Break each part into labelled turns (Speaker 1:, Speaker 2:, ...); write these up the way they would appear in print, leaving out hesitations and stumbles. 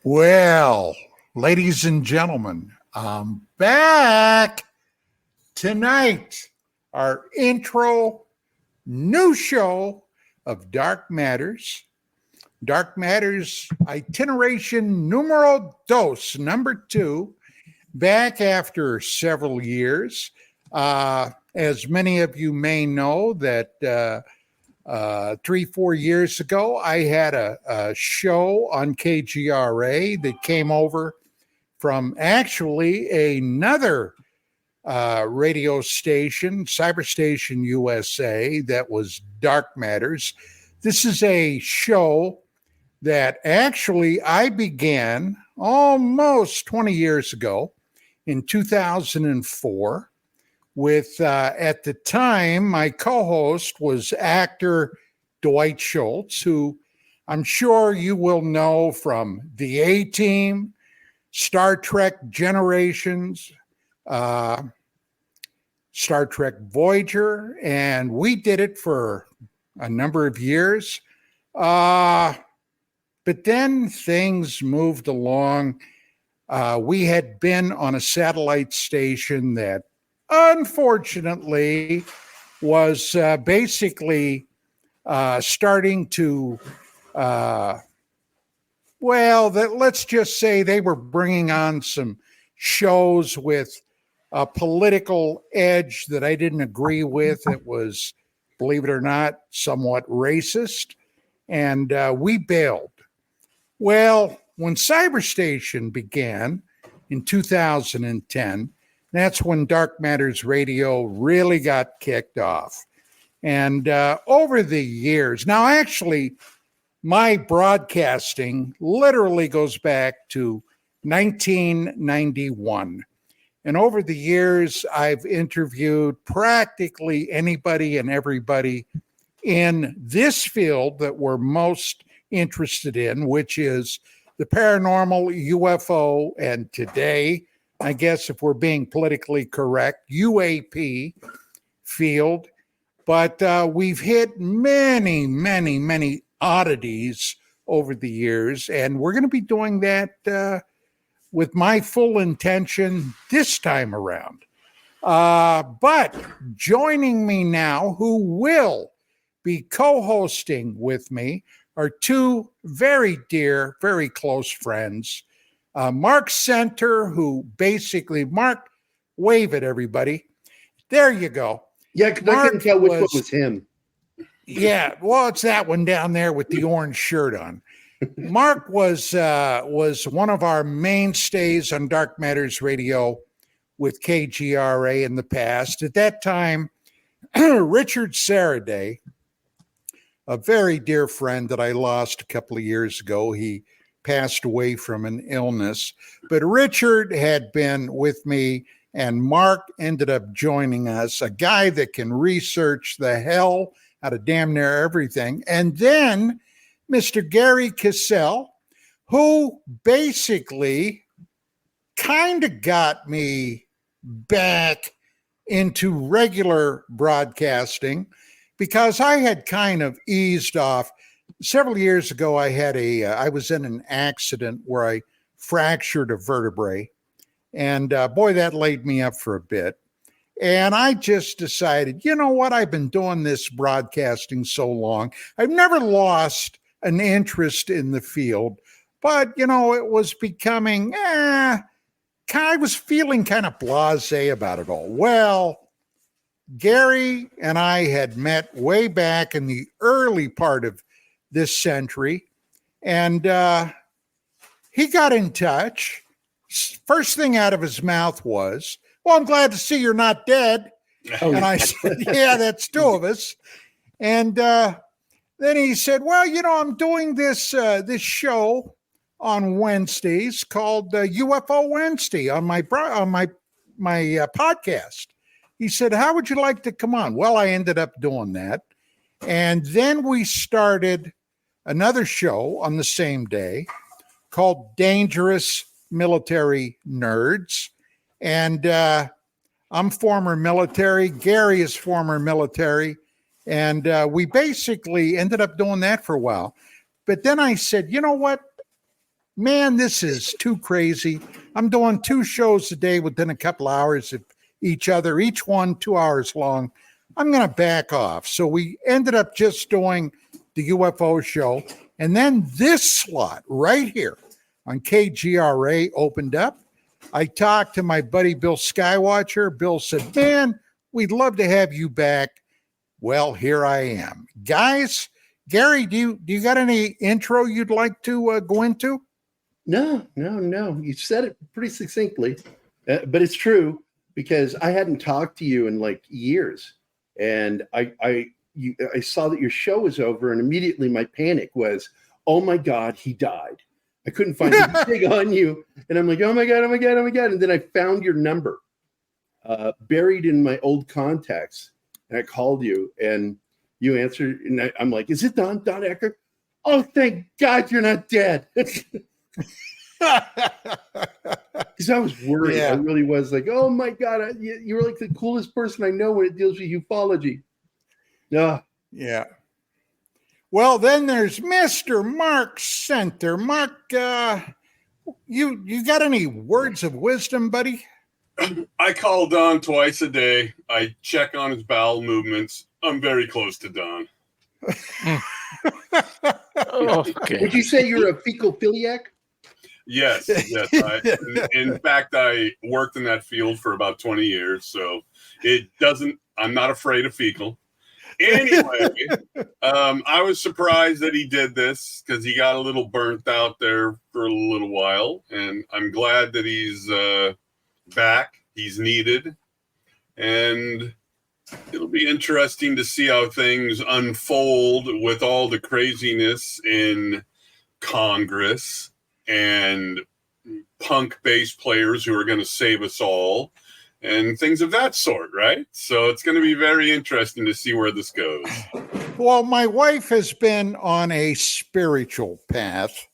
Speaker 1: Well, ladies and gentlemen, I'm back tonight. Our intro new show of Dark Matters. Dark Matters itineration numero dos, number 2, back after several years. As many of you may know that 3-4 years ago, I had a show on KGRA that came over from actually another radio station, Cyber Station USA, that was Dark Matters. This is a show that actually I began almost 20 years ago in 2004 with, at the time, my co-host was actor Dwight Schultz, who I'm sure you will know from The A-Team, Star Trek Generations, Star Trek Voyager, and we did it for a number of years. But then things moved along. We had been on a satellite station that unfortunately was basically starting to, let's just say they were bringing on some shows with a political edge that I didn't agree with. It was, believe it or not, somewhat racist, and we bailed. Well, when Cyberstation began in 2010, that's when Dark Matters Radio really got kicked off. And over the years, now actually, my broadcasting literally goes back to 1991. And over the years, I've interviewed practically anybody and everybody in this field that we're most interested in, which is the paranormal, UFO, and today, I guess if we're being politically correct, UAP field. But we've hit many, many, many oddities over the years, and we're going to be doing that with my full intention this time around. But joining me now, who will be co-hosting with me, are two very dear, very close friends. Mark Center, who basically, Mark, wave at everybody. There you go.
Speaker 2: Yeah, because I couldn't tell which one was him.
Speaker 1: Yeah, well, it's that one down there with the orange shirt on. Mark was one of our mainstays on Dark Matters Radio with KGRA in the past. At that time, Richard Saraday, a very dear friend that I lost a couple of years ago, he passed away from an illness. But Richard had been with me, and Mark ended up joining us, a guy that can research the hell out of damn near everything. And then Mr. Gerry Kissell, who basically kind of got me back into regular broadcasting because I had kind of eased off. Several years ago, I was in an accident where I fractured a vertebrae, and boy, that laid me up for a bit. And I just decided, you know what? I've been doing this broadcasting so long. I've never lost an interest in the field, but you know, it was becoming, I was feeling kind of blasé about it all. Well, Gerry and I had met way back in the early part of this century, and he got in touch. First thing out of his mouth was, "Well, I'm glad to see you're not dead." And I said, "Yeah, that's two of us." And then he said, "Well, you know, I'm doing this show on Wednesdays called UFO Wednesday on my podcast." He said, "How would you like to come on?" Well, I ended up doing that. And then we started another show on the same day called Dangerous Military Nerds. And I'm former military. Gerry is former military. And we basically ended up doing that for a while. But then I said, you know what? man, this is too crazy. I'm doing 2 shows a day within a couple hours of each other, each one 2 hours long. I'm going to back off. So we ended up just doing the UFO show. And then this slot right here on KGRA opened up. I talked to my buddy Bill Skywatcher. Bill said, man, we'd love to have you back. Well, here I am. Guys, Gerry, do you got any intro you'd like to go into?
Speaker 2: No. You said it pretty succinctly, but it's true because I hadn't talked to you in like years. And I saw that your show was over, and immediately my panic was, oh my God, he died. I couldn't find anything on you. And I'm like, oh my God. And then I found your number buried in my old contacts. And I called you and you answered. And I'm like, is it Don Ecker? Oh, thank God you're not dead. Because I was worried.
Speaker 1: Yeah.
Speaker 2: I really was like, oh my God, you're like the coolest person I know when it deals with ufology.
Speaker 1: Yeah. Well, then there's Mr. Mark Center. Mark, you got any words of wisdom, buddy?
Speaker 3: I call Don twice a day. I check on his bowel movements. I'm very close to Don.
Speaker 4: Okay.
Speaker 2: Would you say you're a fecal philiac?
Speaker 3: Yes. In fact, I worked in that field for about 20 years, so I'm not afraid of fecal. Anyway, I was surprised that he did this because he got a little burnt out there for a little while, and I'm glad that he's back. He's needed, and it'll be interesting to see how things unfold with all the craziness in Congress and punk bass players who are going to save us all and things of that sort, right? So it's going to be very interesting to see where this goes.
Speaker 1: Well, my wife has been on a spiritual path.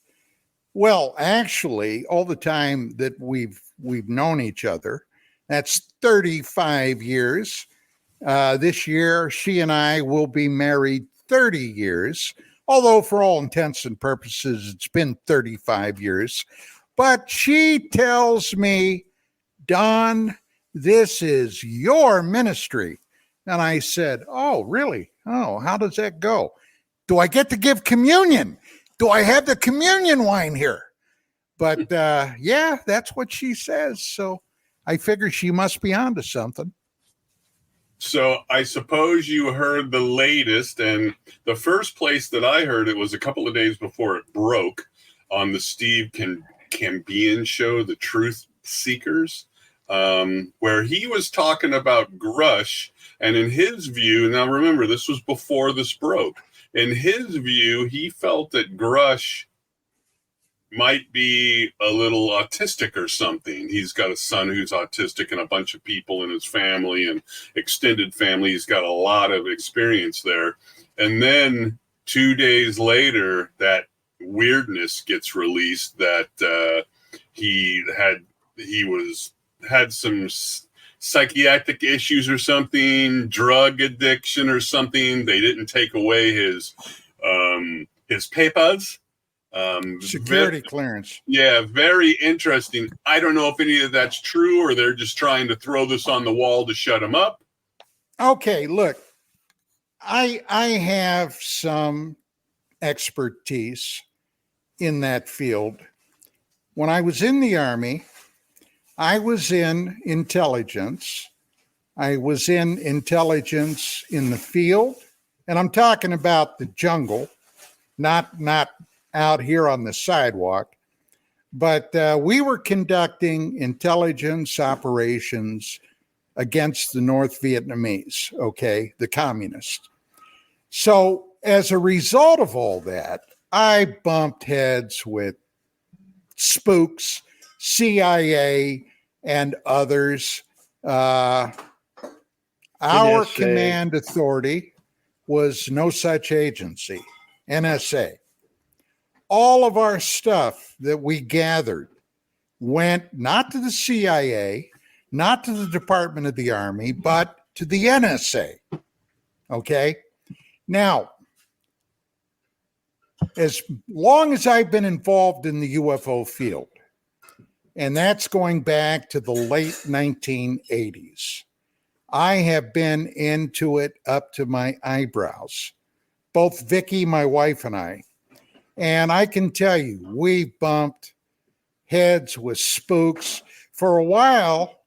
Speaker 1: Well, actually, all the time that we've known each other, that's 35 years. This year, she and I will be married 30 years, although for all intents and purposes, it's been 35 years. But she tells me, Don, this is your ministry. And I said, oh, really? Oh, how does that go? Do I get to give communion? Do I have the communion wine here? But yeah, that's what she says. So I figure she must be onto something.
Speaker 3: So I suppose you heard the latest, and the first place that I heard it was a couple of days before it broke on the Steve Cambian show, The Truth Seekers, where he was talking about Grush. And in his view, now remember, this was before this broke. In his view, he felt that Grush might be a little autistic or something. He's got a son who's autistic and a bunch of people in his family and extended family. He's got a lot of experience there. And then 2 days later, that weirdness gets released that he had some psychiatric issues or something, drug addiction or something. They didn't take away his papers.
Speaker 1: Security clearance.
Speaker 3: Yeah, very interesting. I don't know if any of that's true or they're just trying to throw this on the wall to shut him up.
Speaker 1: Okay, look, I have some expertise in that field. When I was in the Army, I was in intelligence. I was in intelligence in the field, and I'm talking about the jungle, not out here on the sidewalk, but we were conducting intelligence operations against the North Vietnamese, okay, the communists. So as a result of all that, I bumped heads with spooks, CIA, and others. Our
Speaker 2: NSA.
Speaker 1: command authority was no such agency, NSA. All of our stuff that we gathered went not to the CIA, not to the Department of the Army, but to the NSA. Okay? Now, as long as I've been involved in the UFO field, and that's going back to the late 1980s, I have been into it up to my eyebrows, both Vicky, my wife, and I. And I can tell you, we bumped heads with spooks for a while.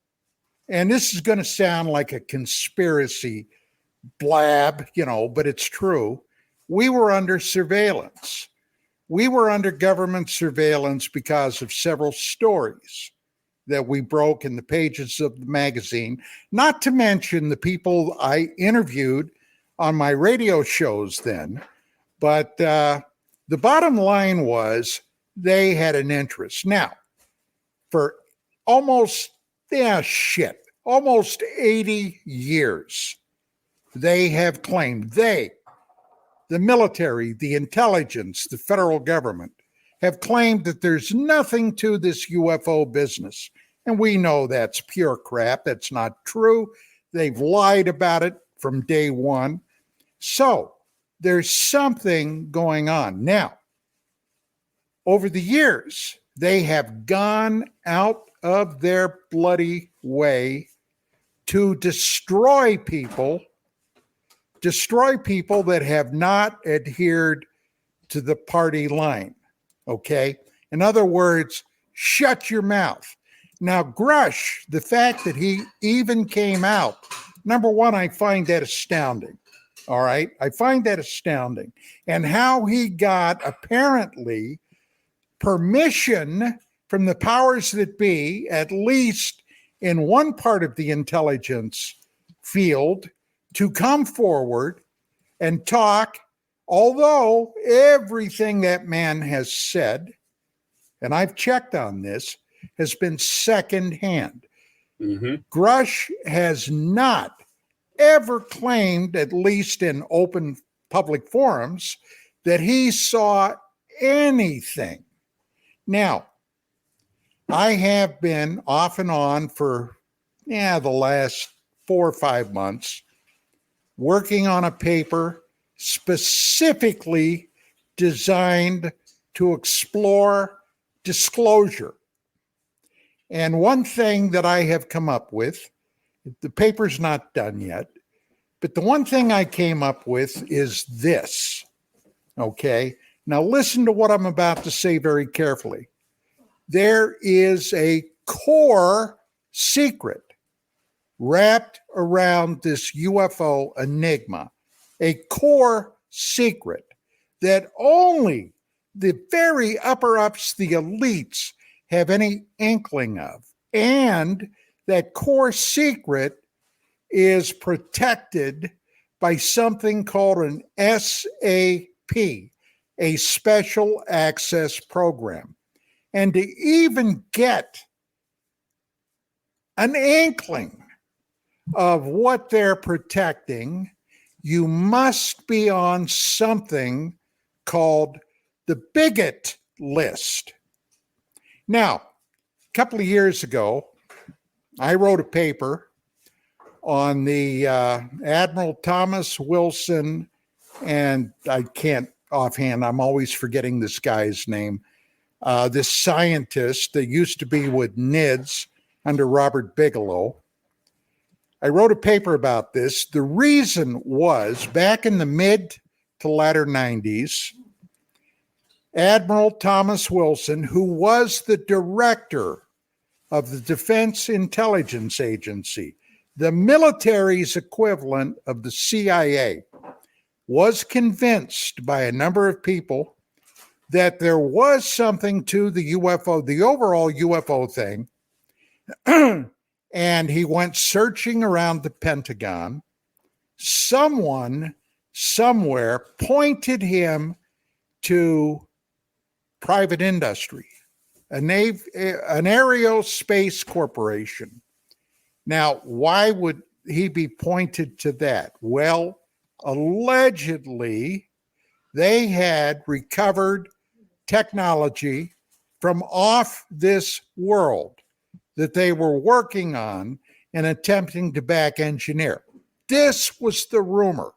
Speaker 1: And this is going to sound like a conspiracy blab, but it's true. We were under surveillance. We were under government surveillance because of several stories that we broke in the pages of the magazine, not to mention the people I interviewed on my radio shows then. But the bottom line was they had an interest. Now, for almost 80 years, they have claimed, the military, the intelligence, the federal government, have claimed that there's nothing to this UFO business. And we know that's pure crap. That's not true. They've lied about it from day one. So there's something going on. Now, over the years, they have gone out of their bloody way to destroy people that have not adhered to the party line. Okay? In other words, shut your mouth. Now, Grush, the fact that he even came out, number one, I find that astounding. All right? I find that astounding. And how he got apparently permission from the powers that be, at least in one part of the intelligence field, to come forward and talk, although everything that man has said, and I've checked on this, has been secondhand. Mm-hmm. Grush has not ever claimed, at least in open public forums, that he saw anything. Now, I have been off and on for the last 4 or 5 months working on a paper specifically designed to explore disclosure. And one thing that I have come up with, the paper's not done yet, but the one thing I came up with is this. Okay? Now listen to what I'm about to say very carefully. There is a core secret wrapped around this UFO enigma, a core secret that only the very upper ups, the elites, have any inkling of. And that core secret is protected by something called an SAP, a special access program. And to even get an inkling of what they're protecting, you must be on something called the bigot list. Now, a couple of years ago, I wrote a paper on the Admiral Thomas Wilson, and I can't offhand, I'm always forgetting this guy's name, this scientist that used to be with NIDS under Robert Bigelow. I wrote a paper about this. The reason was back in the mid to latter 90s, Admiral Thomas Wilson, who was the director of the Defense Intelligence Agency, the military's equivalent of the CIA, was convinced by a number of people that there was something to the UFO, the overall UFO thing. And he went searching around the Pentagon. Someone somewhere pointed him to private industry, an aerospace corporation. Now, why would he be pointed to that? Well, allegedly, they had recovered technology from off this world that they were working on and attempting to back engineer. This was the rumor.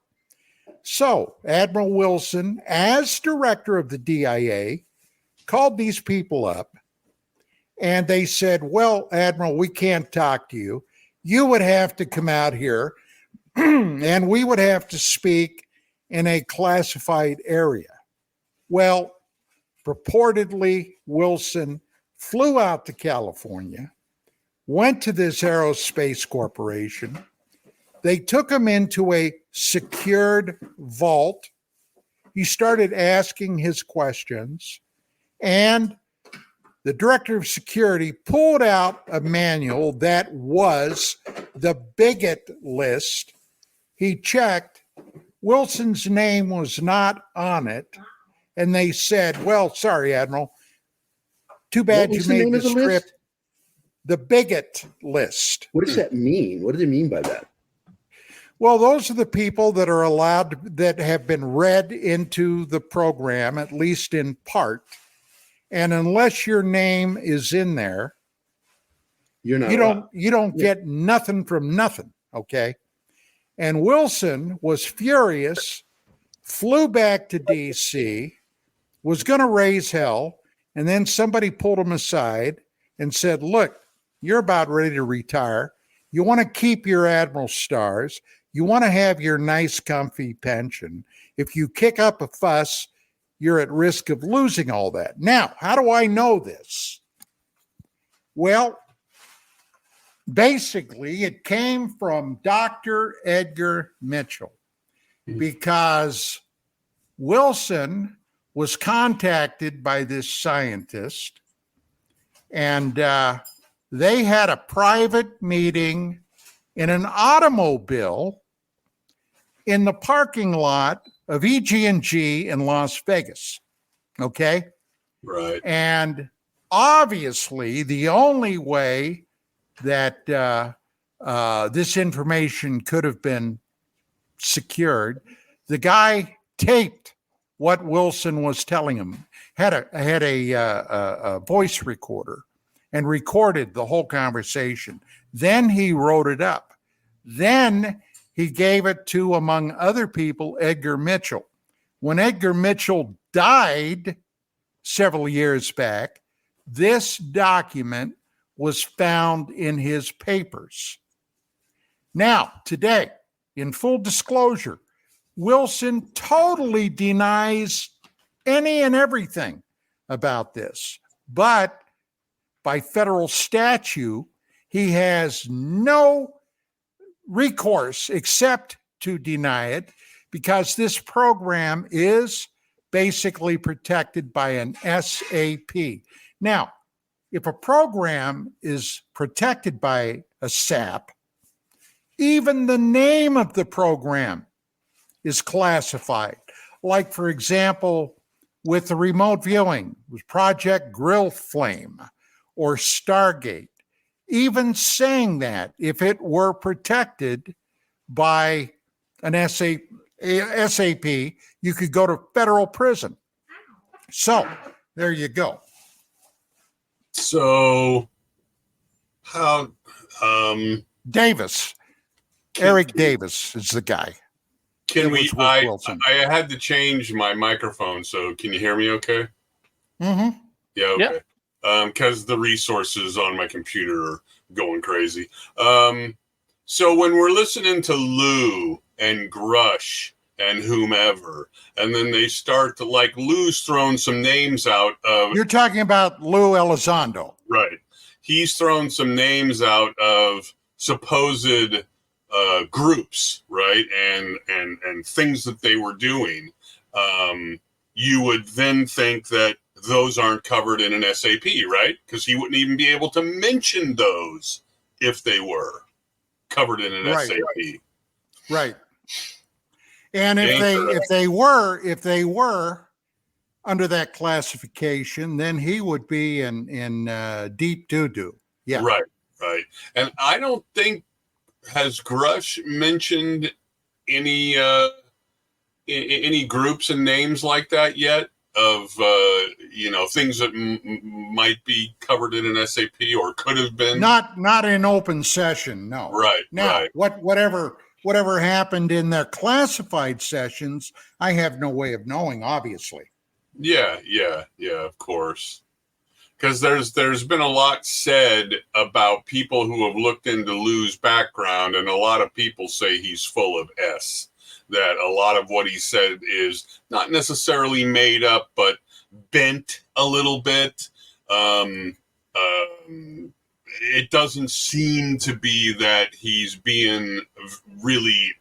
Speaker 1: So Admiral Wilson, as director of the DIA, called these people up and they said, well, Admiral, we can't talk to you. You would have to come out here and we would have to speak in a classified area. Well, purportedly, Wilson flew out to California, went to this aerospace corporation. They took him into a secured vault. He started asking his questions, and the director of security pulled out a manual that was the bigot list. He checked. Wilson's name was not on it. And they said, well, sorry, Admiral. Too bad you made the trip. The bigot list.
Speaker 2: What does that mean? What do they mean by that?
Speaker 1: Well, those are the people that are allowed, that have been read into the program, at least in part. And unless your name is in there,
Speaker 2: You're not.
Speaker 1: you don't get nothing from nothing. Okay. And Wilson was furious, flew back to DC, was going to raise hell. And then somebody pulled him aside and said, look, you're about ready to retire. You want to keep your Admiral stars. You want to have your nice, comfy pension. If you kick up a fuss, you're at risk of losing all that. Now, how do I know this? Well, basically, it came from Dr. Edgar Mitchell, because Wilson was contacted by this scientist, and they had a private meeting in an automobile in the parking lot of EG&G in Las Vegas. Okay?
Speaker 3: Right.
Speaker 1: And obviously, the only way that this information could have been secured, the guy taped what Wilson was telling him, had a voice recorder and recorded the whole conversation. Then he wrote it up. Then he gave it to, among other people, Edgar Mitchell. When Edgar Mitchell died several years back, this document was found in his papers. Now, today, in full disclosure, Wilson totally denies any and everything about this. But by federal statute, he has no recourse except to deny it, because this program is basically protected by an SAP. Now, if a program is protected by a SAP, even the name of the program is classified. Like, for example, with the remote viewing, was Project Grill Flame or Stargate. Even saying that, if it were protected by an SAP, you could go to federal prison. So there you go.
Speaker 3: So how
Speaker 1: Davis, Eric Davis is the guy.
Speaker 3: Can we? I had to change my microphone, so can you hear me? Okay.
Speaker 1: Mm-hmm.
Speaker 3: Yeah. Okay. Because the resources on my computer are going crazy. So when we're listening to Lou and Grush and whomever, and then they start to, like, Lou's thrown some names out of.
Speaker 1: You're talking about Lou Elizondo,
Speaker 3: right? He's thrown some names out of supposed groups, right, and things that they were doing. You would then think that those aren't covered in an SAP, right? Because he wouldn't even be able to mention those if they were covered in an SAP.
Speaker 1: Right. And if they were under that classification, then he would be in deep doo-doo. Yeah.
Speaker 3: Right. And I don't think, has Grush mentioned any groups and names like that yet of things that might be covered in an SAP or could have been?
Speaker 1: Not in open session, no.
Speaker 3: Right.
Speaker 1: Now,
Speaker 3: right.
Speaker 1: whatever whatever happened in their classified sessions, I have no way of knowing, obviously.
Speaker 3: Yeah, of course. Because there's been a lot said about people who have looked into Lou's background, and a lot of people say he's full of S. That a lot of what he said is not necessarily made up, but bent a little bit. It doesn't seem to be that he's being really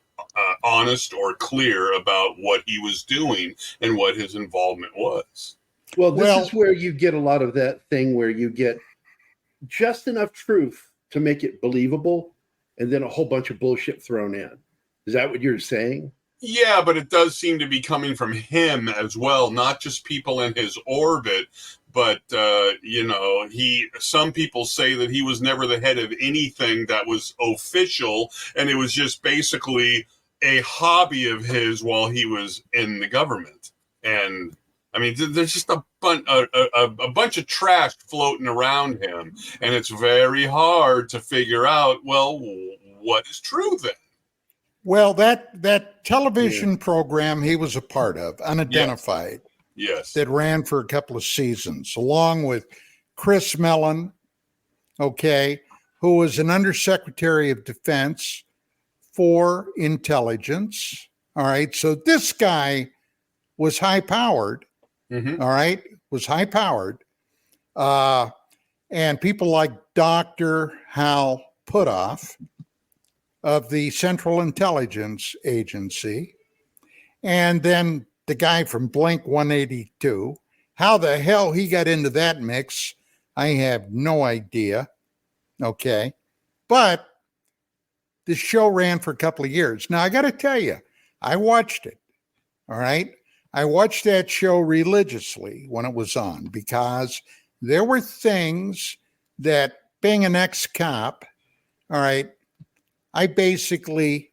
Speaker 3: honest or clear about what he was doing and what his involvement was.
Speaker 2: Well, this is where you get a lot of that thing where you get just enough truth to make it believable, and then a whole bunch of bullshit thrown in. Is that what you're saying?
Speaker 3: Yeah, but it does seem to be coming from him as well, not just people in his orbit. But, some people say that he was never the head of anything that was official, and it was just basically a hobby of his while he was in the government. And I mean, there's just a bunch of trash floating around him, and it's very hard to figure out, well, what is true then?
Speaker 1: Well, that television program he was a part of, Unidentified,
Speaker 3: yes,
Speaker 1: that ran for a couple of seasons, along with Chris Mellon, who was an undersecretary of defense for intelligence. All right, so this guy was high-powered. All right, was high-powered, and people like Dr. Hal Puthoff of the Central Intelligence Agency, and then the guy from Blink 182. How the hell he got into that mix, I have no idea. Okay, but the show ran for a couple of years. Now, I got to tell you, I watched it. All right. I watched that show religiously when it was on, because there were things that, being an ex-cop, all right, I basically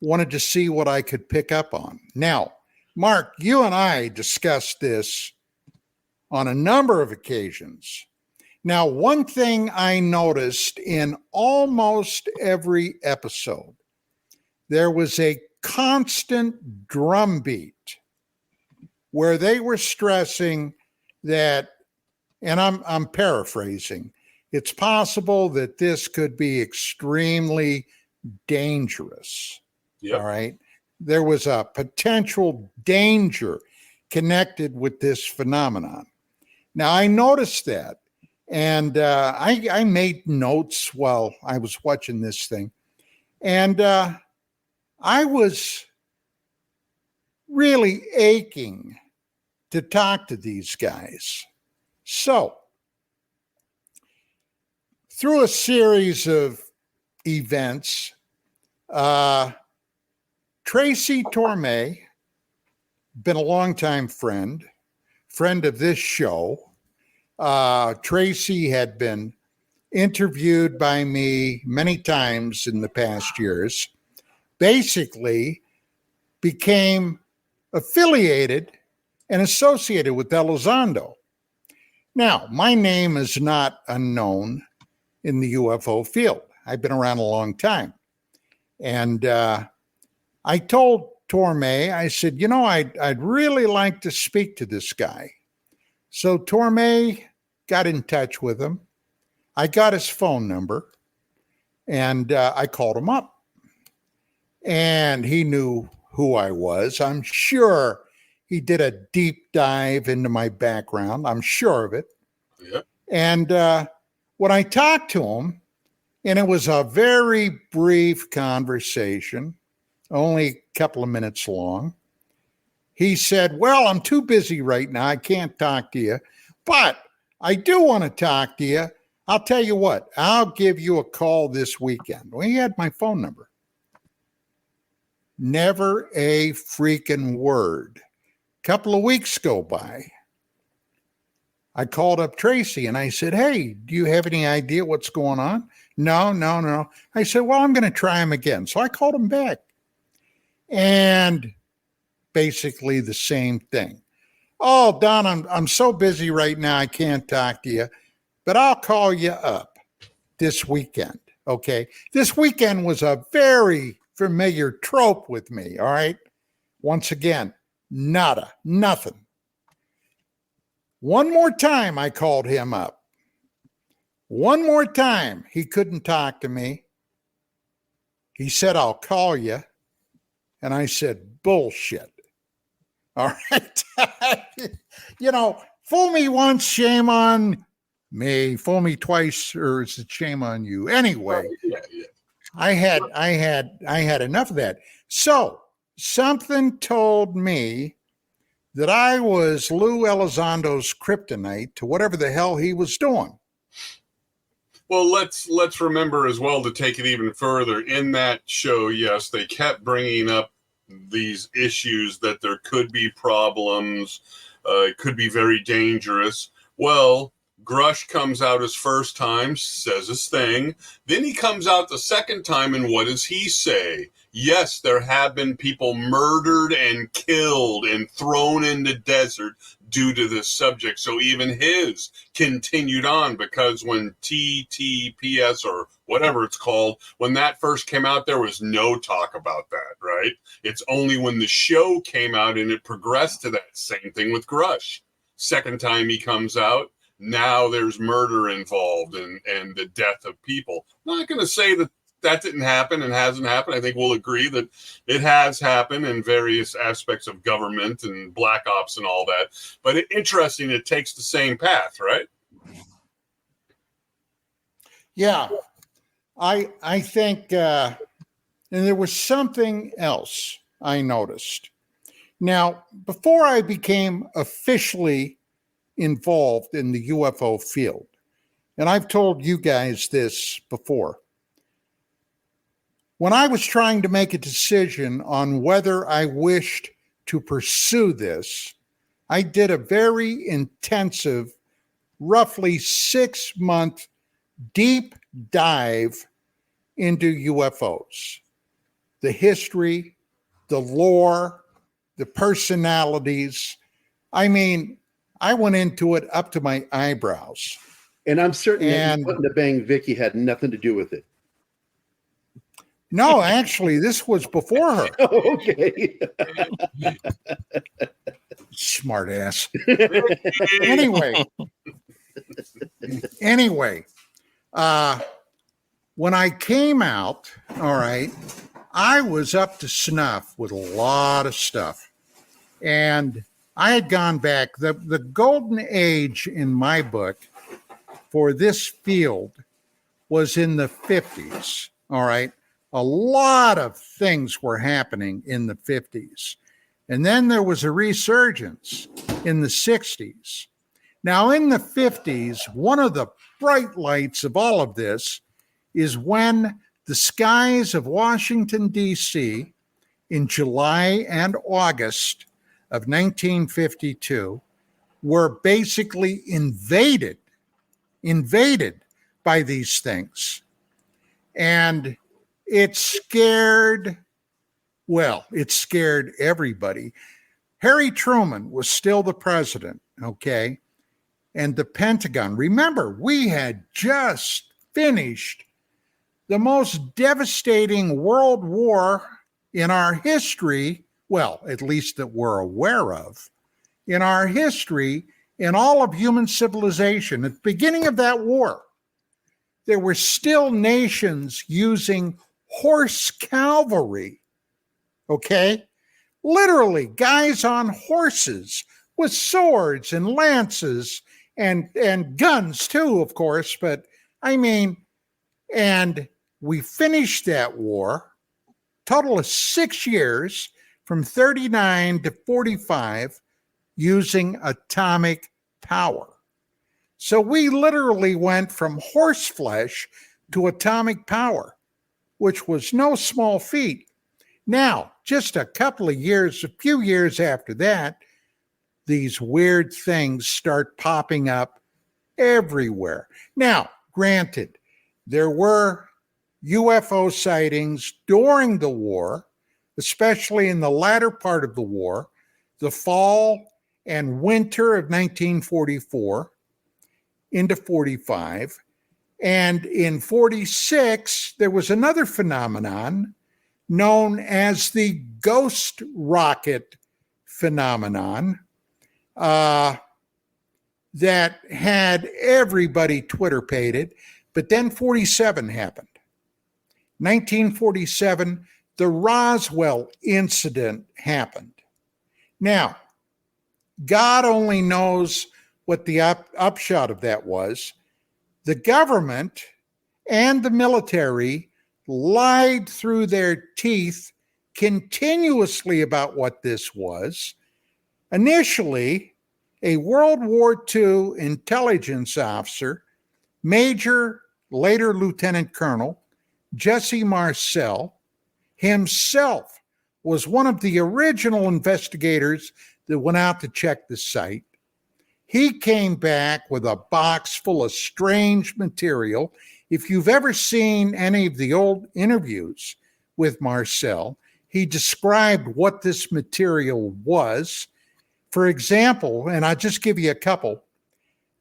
Speaker 1: wanted to see what I could pick up on. Now, Mark, you and I discussed this on a number of occasions. Now, one thing I noticed in almost every episode, there was a constant drumbeat where they were stressing that, and I'm paraphrasing, it's possible that this could be extremely dangerous.
Speaker 3: Yep.
Speaker 1: All right. There was a potential danger connected with this phenomenon. Now, I noticed that, and I made notes while I was watching this thing, and I was really aching to talk to these guys. So, through a series of events, Tracy Torme, been a longtime friend of this show. Tracy had been interviewed by me many times in the past years, basically became affiliated and associated with Elizondo. Now, my name is not unknown in the UFO field. I've been around a long time. And I told Torme, I said, I'd really like to speak to this guy. So Torme got in touch with him. I got his phone number, and I called him up. And he knew who I was. I'm sure he did a deep dive into my background. I'm sure of it.
Speaker 3: Yep.
Speaker 1: And when I talked to him, and it was a very brief conversation, only a couple of minutes long, he said, well, I'm too busy right now. I can't talk to you, but I do want to talk to you. I'll tell you what, I'll give you a call this weekend. Well, he had my phone number. Never a freaking word. Couple of weeks go by. I called up Tracy and I said, hey, do you have any idea what's going on? No. I said, well, I'm going to try him again. So I called him back. And basically the same thing. Oh, Don, I'm so busy right now, I can't talk to you, but I'll call you up this weekend. Okay. This weekend was a very familiar trope with me, all right? Once again, nada, nothing. One more time, I called him up. One more time, he couldn't talk to me. He said, I'll call you. And I said, bullshit. All right. Fool me once, shame on me. Fool me twice, or is it shame on you? Anyway,
Speaker 3: Yeah.
Speaker 1: I had enough of that. So something told me that I was Lou Elizondo's kryptonite to whatever the hell he was doing.
Speaker 3: Well, let's remember as well to take it even further. In that show, yes, they kept bringing up these issues that there could be problems, it could be very dangerous. Well, Grush comes out his first time, says his thing. Then he comes out the second time, and what does he say? Yes, there have been people murdered and killed and thrown into desert due to this subject. So even his continued on, because when TTPS or whatever it's called, when that first came out, there was no talk about that, right? It's only when the show came out and it progressed to that. Same thing with Grush. Second time he comes out, now there's murder involved and the death of people. I'm not going to say that didn't happen and hasn't happened. I think we'll agree that it has happened in various aspects of government and black ops and all that. But interesting, it takes the same path, right?
Speaker 1: Yeah, I think, and there was something else I noticed. Now, before I became officially involved in the UFO field, and I've told you guys this before, when I was trying to make a decision on whether I wished to pursue this, I did a very intensive, roughly 6-month deep dive into UFOs, the history, the lore, the personalities. I mean, I went into it up to my eyebrows.
Speaker 2: And I'm certain that you putting to bang Vicky had nothing to do with it.
Speaker 1: No, actually, this was before her.
Speaker 2: Oh, okay.
Speaker 1: Smart ass. Anyway, when I came out, all right, I was up to snuff with a lot of stuff. And I had gone back. The golden age in my book for this field was in the 50s, all right? A lot of things were happening in the 50s. And then there was a resurgence in the 60s. Now, in the 50s, one of the bright lights of all of this is when the skies of Washington, D.C., in July and August of 1952, were basically invaded by these things. And it scared everybody. Harry Truman was still the president, okay? And the Pentagon, remember, we had just finished the most devastating world war in our history, well, at least that we're aware of, in our history, in all of human civilization. At the beginning of that war, there were still nations using horse cavalry, okay? Literally, guys on horses with swords and lances and guns too, of course. But I mean, and we finished that war, total of 6 years, from 39 to 45, using atomic power. So we literally went from horse flesh to atomic power, which was no small feat. Now, just a few years after that, these weird things start popping up everywhere. Now, granted, there were UFO sightings during the war, especially in the latter part of the war, the fall and winter of 1944 into 45. And in 46, there was another phenomenon known as the ghost rocket phenomenon, that had everybody Twitter-pated. But then 47 happened. 1947, the Roswell incident happened. Now, God only knows what the upshot of that was. The government and the military lied through their teeth continuously about what this was. Initially, a World War II intelligence officer, Major, later Lieutenant Colonel, Jesse Marcel, himself was one of the original investigators that went out to check the site. He came back with a box full of strange material. If you've ever seen any of the old interviews with Marcel, he described what this material was. For example, and I'll just give you a couple,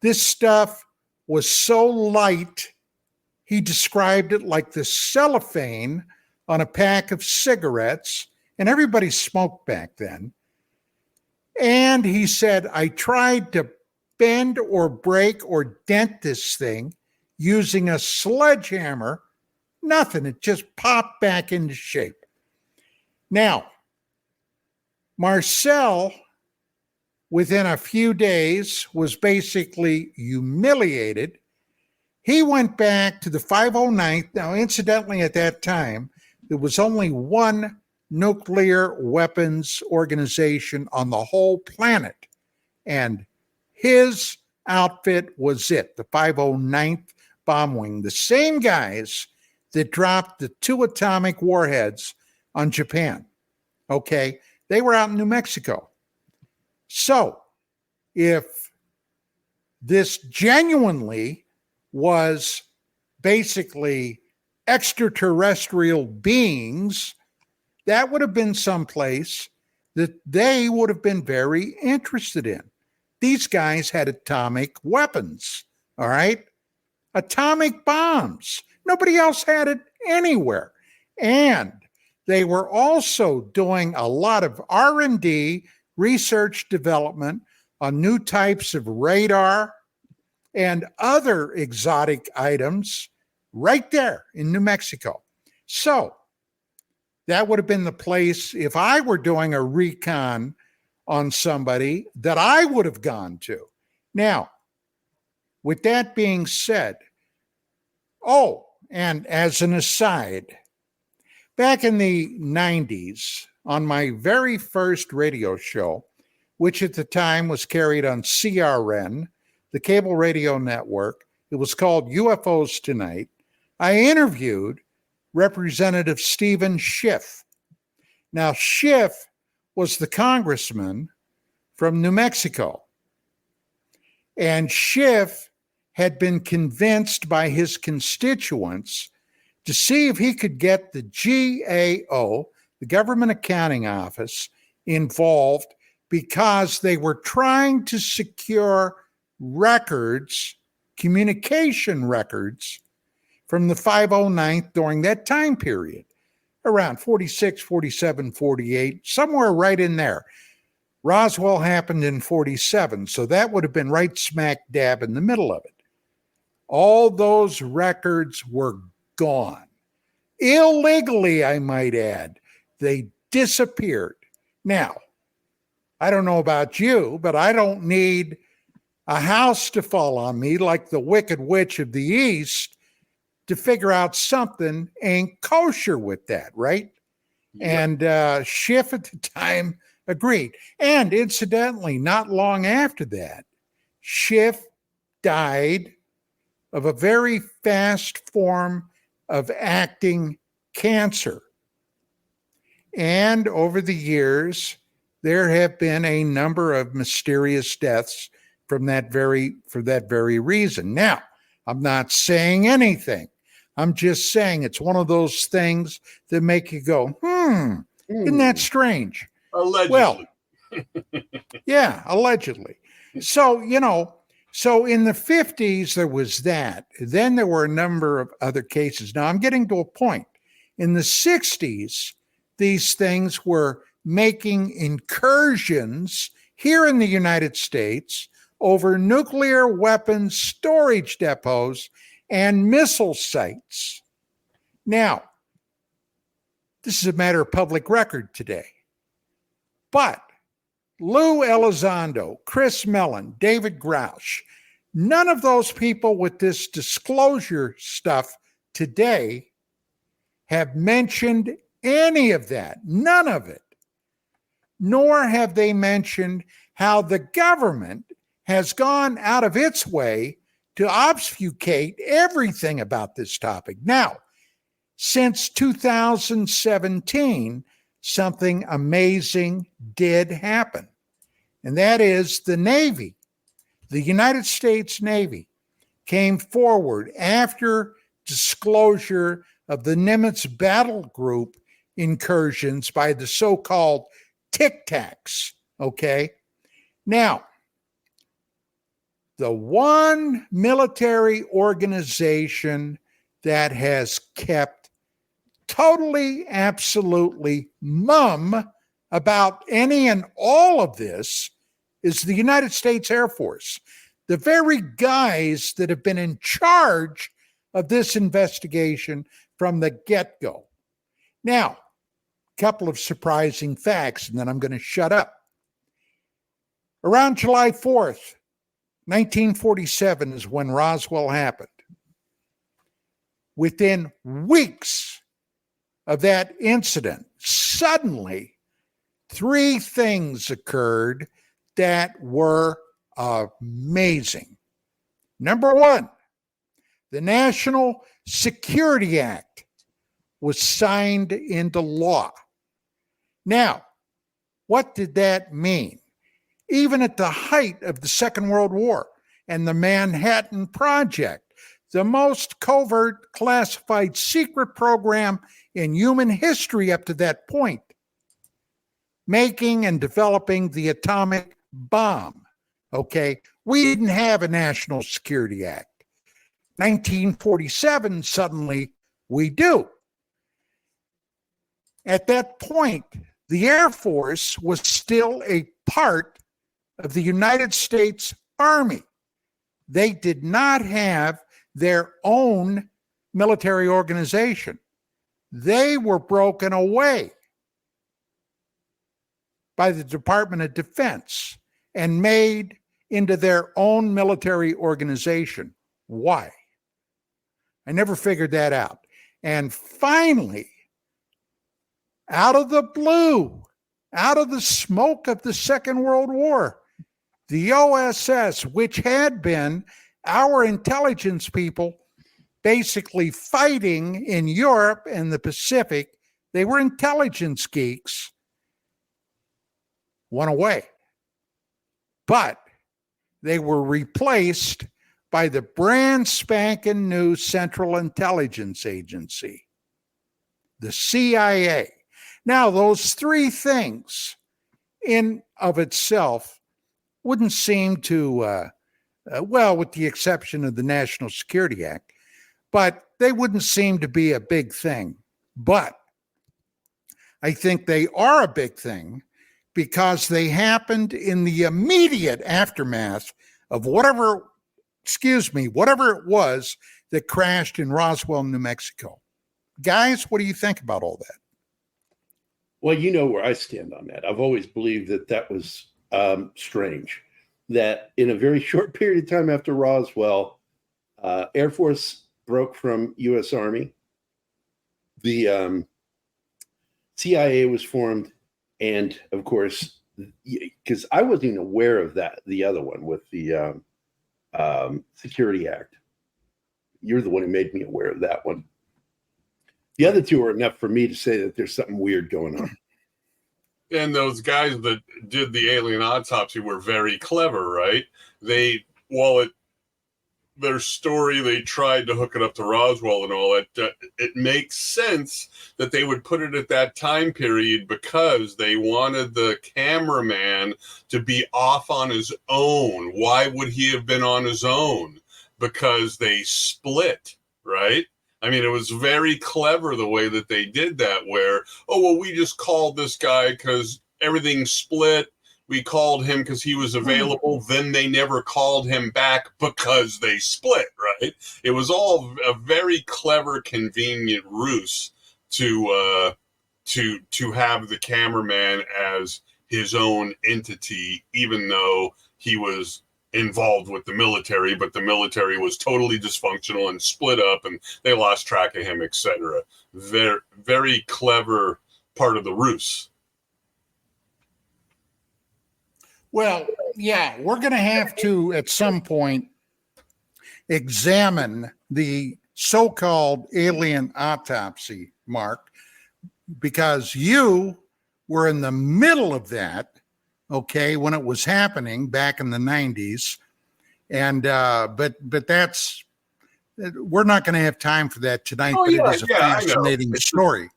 Speaker 1: this stuff was so light, he described it like the cellophane on a pack of cigarettes, and everybody smoked back then. And he said, I tried to bend or break or dent this thing using a sledgehammer. Nothing. It just popped back into shape. Now, Marcel, within a few days, was basically humiliated. He went back to the 509th. Now, incidentally, at that time, there was only one nuclear weapons organization on the whole planet. And his outfit was it, the 509th Bomb Wing, the same guys that dropped the 2 atomic warheads on Japan. Okay, they were out in New Mexico. So if this genuinely was basically extraterrestrial beings, that would have been someplace that they would have been very interested in. These guys had atomic weapons, all right? Atomic bombs. Nobody else had it anywhere. And they were also doing a lot of R&D, research development on new types of radar and other exotic items right there in New Mexico. So that would have been the place, if I were doing a recon on somebody, that I would have gone to. Now, with that being said, and as an aside, back in the 90s, on my very first radio show, which at the time was carried on CRN, the cable radio network, it was called UFOs Tonight, I interviewed Representative Stephen Schiff. Now, Schiff was the congressman from New Mexico. And Schiff had been convinced by his constituents to see if he could get the GAO, the Government Accounting Office, involved because they were trying to secure records, communication records, from the 509th during that time period, around 46, 47, 48, somewhere right in there. Roswell happened in 47, so that would have been right smack dab in the middle of it. All those records were gone. Illegally, I might add. They disappeared. Now, I don't know about you, but I don't need a house to fall on me like the Wicked Witch of the East to figure out something ain't kosher with that, right? Yep. And Schiff at the time agreed. And incidentally, not long after that, Schiff died of a very fast form of acting cancer. And over the years, there have been a number of mysterious deaths for that very reason. Now, I'm not saying anything. I'm just saying it's one of those things that make you go, isn't that strange?
Speaker 3: Allegedly.
Speaker 1: Well, yeah, allegedly. So, so in the 50s, there was that. Then there were a number of other cases. Now, I'm getting to a point. In the 60s, these things were making incursions here in the United States over nuclear weapons storage depots and missile sites. Now, this is a matter of public record today. But Lou Elizondo, Chris Mellon, David Grouch, none of those people with this disclosure stuff today have mentioned any of that, none of it. Nor have they mentioned how the government has gone out of its way to obfuscate everything about this topic. Now, since 2017, something amazing did happen. And that is the Navy, the United States Navy, came forward after disclosure of the Nimitz battle group incursions by the so-called Tic Tacs. Okay. Now, the one military organization that has kept totally, absolutely mum about any and all of this is the United States Air Force. The very guys that have been in charge of this investigation from the get-go. Now, a couple of surprising facts, and then I'm going to shut up. Around July 4th, 1947 is when Roswell happened. Within weeks of that incident, suddenly 3 things occurred that were amazing. Number 1, the National Security Act was signed into law. Now, what did that mean? Even at the height of the Second World War and the Manhattan Project, the most covert, classified, secret program in human history up to that point, making and developing the atomic bomb. Okay, we didn't have a National Security Act. 1947, suddenly we do. At that point, the Air Force was still a part of the United States Army. They did not have their own military organization. They were broken away by the Department of Defense and made into their own military organization. Why? I never figured that out. And finally, out of the blue, out of the smoke of the Second World War, the OSS, which had been our intelligence people basically fighting in Europe and the Pacific, they were intelligence geeks, went away. But they were replaced by the brand spanking new Central Intelligence Agency, the CIA. Now, those 3 things in of itself wouldn't seem to, well, with the exception of the National Security Act, but they wouldn't seem to be a big thing. But I think they are a big thing because they happened in the immediate aftermath of whatever it was that crashed in Roswell, New Mexico. Guys, what do you think about all that?
Speaker 2: Well, you know where I stand on that. I've always believed that was strange, that in a very short period of time after Roswell, Air Force broke from U.S. Army. The CIA was formed. And of course, because I wasn't even aware of that, the other one with the Security Act. You're the one who made me aware of that one. The other 2 are enough for me to say that there's something weird going on.
Speaker 3: And those guys that did the alien autopsy were very clever, right? Their story, they tried to hook it up to Roswell and all that. It makes sense that they would put it at that time period because they wanted the cameraman to be off on his own. Why would he have been on his own? Because they split, right? I mean, it was very clever the way that they did that, where, oh, well, we just called this guy because everything split. We called him because he was available. Then they never called him back because they split, right? It was all a very clever, convenient ruse to have the cameraman as his own entity, even though he was involved with the military, but the military was totally dysfunctional and split up and they lost track of him, etc. Very, very clever part of the ruse.
Speaker 1: Well, yeah, we're going to have to, at some point, examine the so-called alien autopsy, Mark, because you were in the middle of that, okay, when it was happening back in the 90s. And, but that's, we're not going to have time for that tonight, but it is a fascinating story.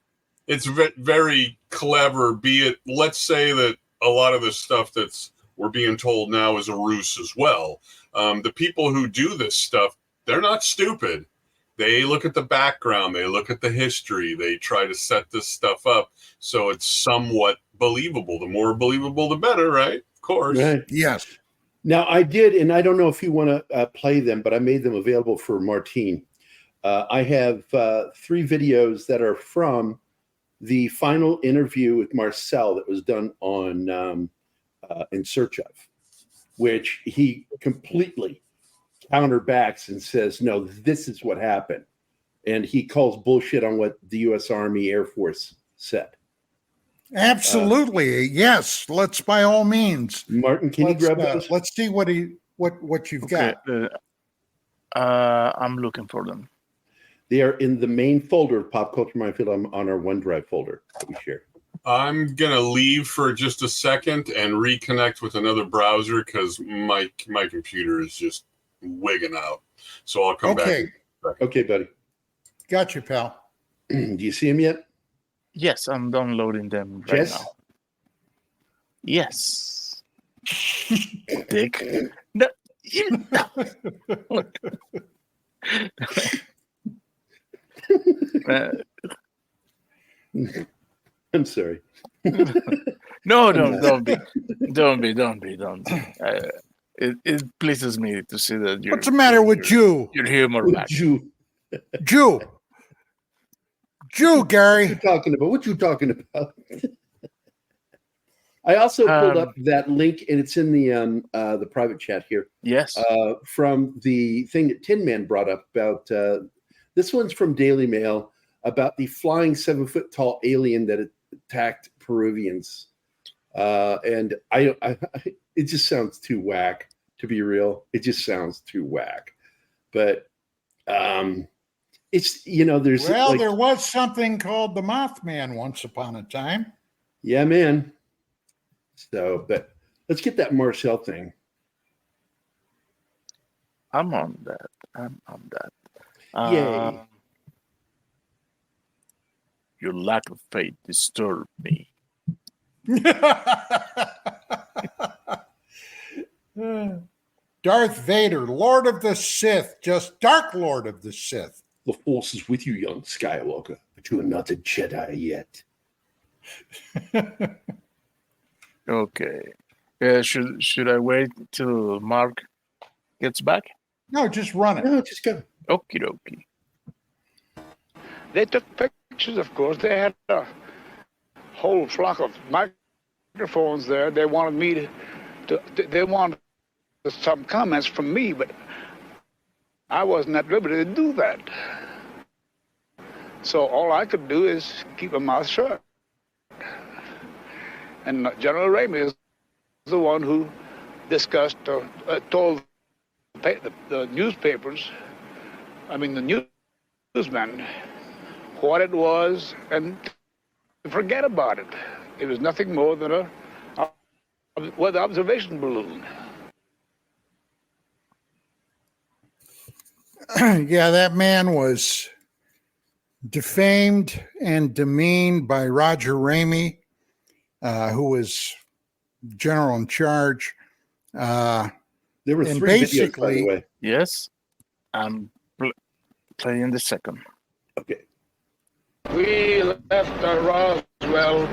Speaker 3: It's very clever, be it, let's say that a lot of the stuff that's we're being told now is a ruse as well. The people who do this stuff, they're not stupid. They look at the background, they look at the history, they try to set this stuff up so it's somewhat believable. The more believable, the better, right? Of course.
Speaker 2: Right.
Speaker 1: Yes.
Speaker 2: Now, I did, and I don't know if you want to play them, but I made them available for Martine. I have 3 videos that are from the final interview with Marcel that was done on In Search Of, which he completely counterbacks and says, no, this is what happened. And he calls bullshit on what the U.S. Army Air Force said.
Speaker 1: Absolutely. Yes. Let's, by all means.
Speaker 2: Martin, can you grab those?
Speaker 1: Let's see what you've got.
Speaker 4: I'm looking for them.
Speaker 2: They are in the main folder of Pop Culture Minefield on our OneDrive folder that we share.
Speaker 3: I'm going to leave for just a second and reconnect with another browser because my computer is just wigging out. So I'll come back.
Speaker 2: Okay, buddy.
Speaker 1: Got you, pal.
Speaker 2: Do you see them yet?
Speaker 4: Yes, I'm downloading them right now. Yes. Dick. No.
Speaker 2: I'm sorry.
Speaker 4: No, don't be. It pleases me to see that you're.
Speaker 1: What's the matter with Jew?
Speaker 4: Your humor back.
Speaker 2: Jew,
Speaker 1: Gary.
Speaker 2: What you talking about? I also pulled up that link, and it's in the private chat here.
Speaker 4: Yes.
Speaker 2: From the thing that Tin Man brought up about this one's from Daily Mail about the flying 7-foot-tall alien that attacked Peruvians, and I it just sounds too whack to be real. It just sounds too whack, but it's there's
Speaker 1: there was something called the Mothman once upon a time.
Speaker 2: Yeah, man. So, but let's get that Marcel thing.
Speaker 4: I'm on that.
Speaker 2: Yay.
Speaker 4: Your lack of faith disturbed me.
Speaker 1: Darth Vader, Lord of the Sith, just Dark Lord of the Sith.
Speaker 2: The Force is with you, young Skywalker, but you are not a Jedi yet.
Speaker 4: Okay. Should I wait till Mark gets back?
Speaker 1: No, just run it.
Speaker 2: No, just go.
Speaker 4: Okie dokie.
Speaker 5: They took pictures, of course. They had a whole flock of microphones there. They wanted me they wanted some comments from me, but I wasn't at liberty to do that. So all I could do is keep my mouth shut. And General Ramey is the one who discussed, told the newspapers, the newsmen, what it was and forget about it. It was nothing more than a weather observation balloon.
Speaker 1: Yeah, that man was defamed and demeaned by Roger Ramey, who was general in charge.
Speaker 2: There were
Speaker 1: and
Speaker 2: 3 videos, by the way.
Speaker 4: Yes, I'm playing the second.
Speaker 5: We left Roswell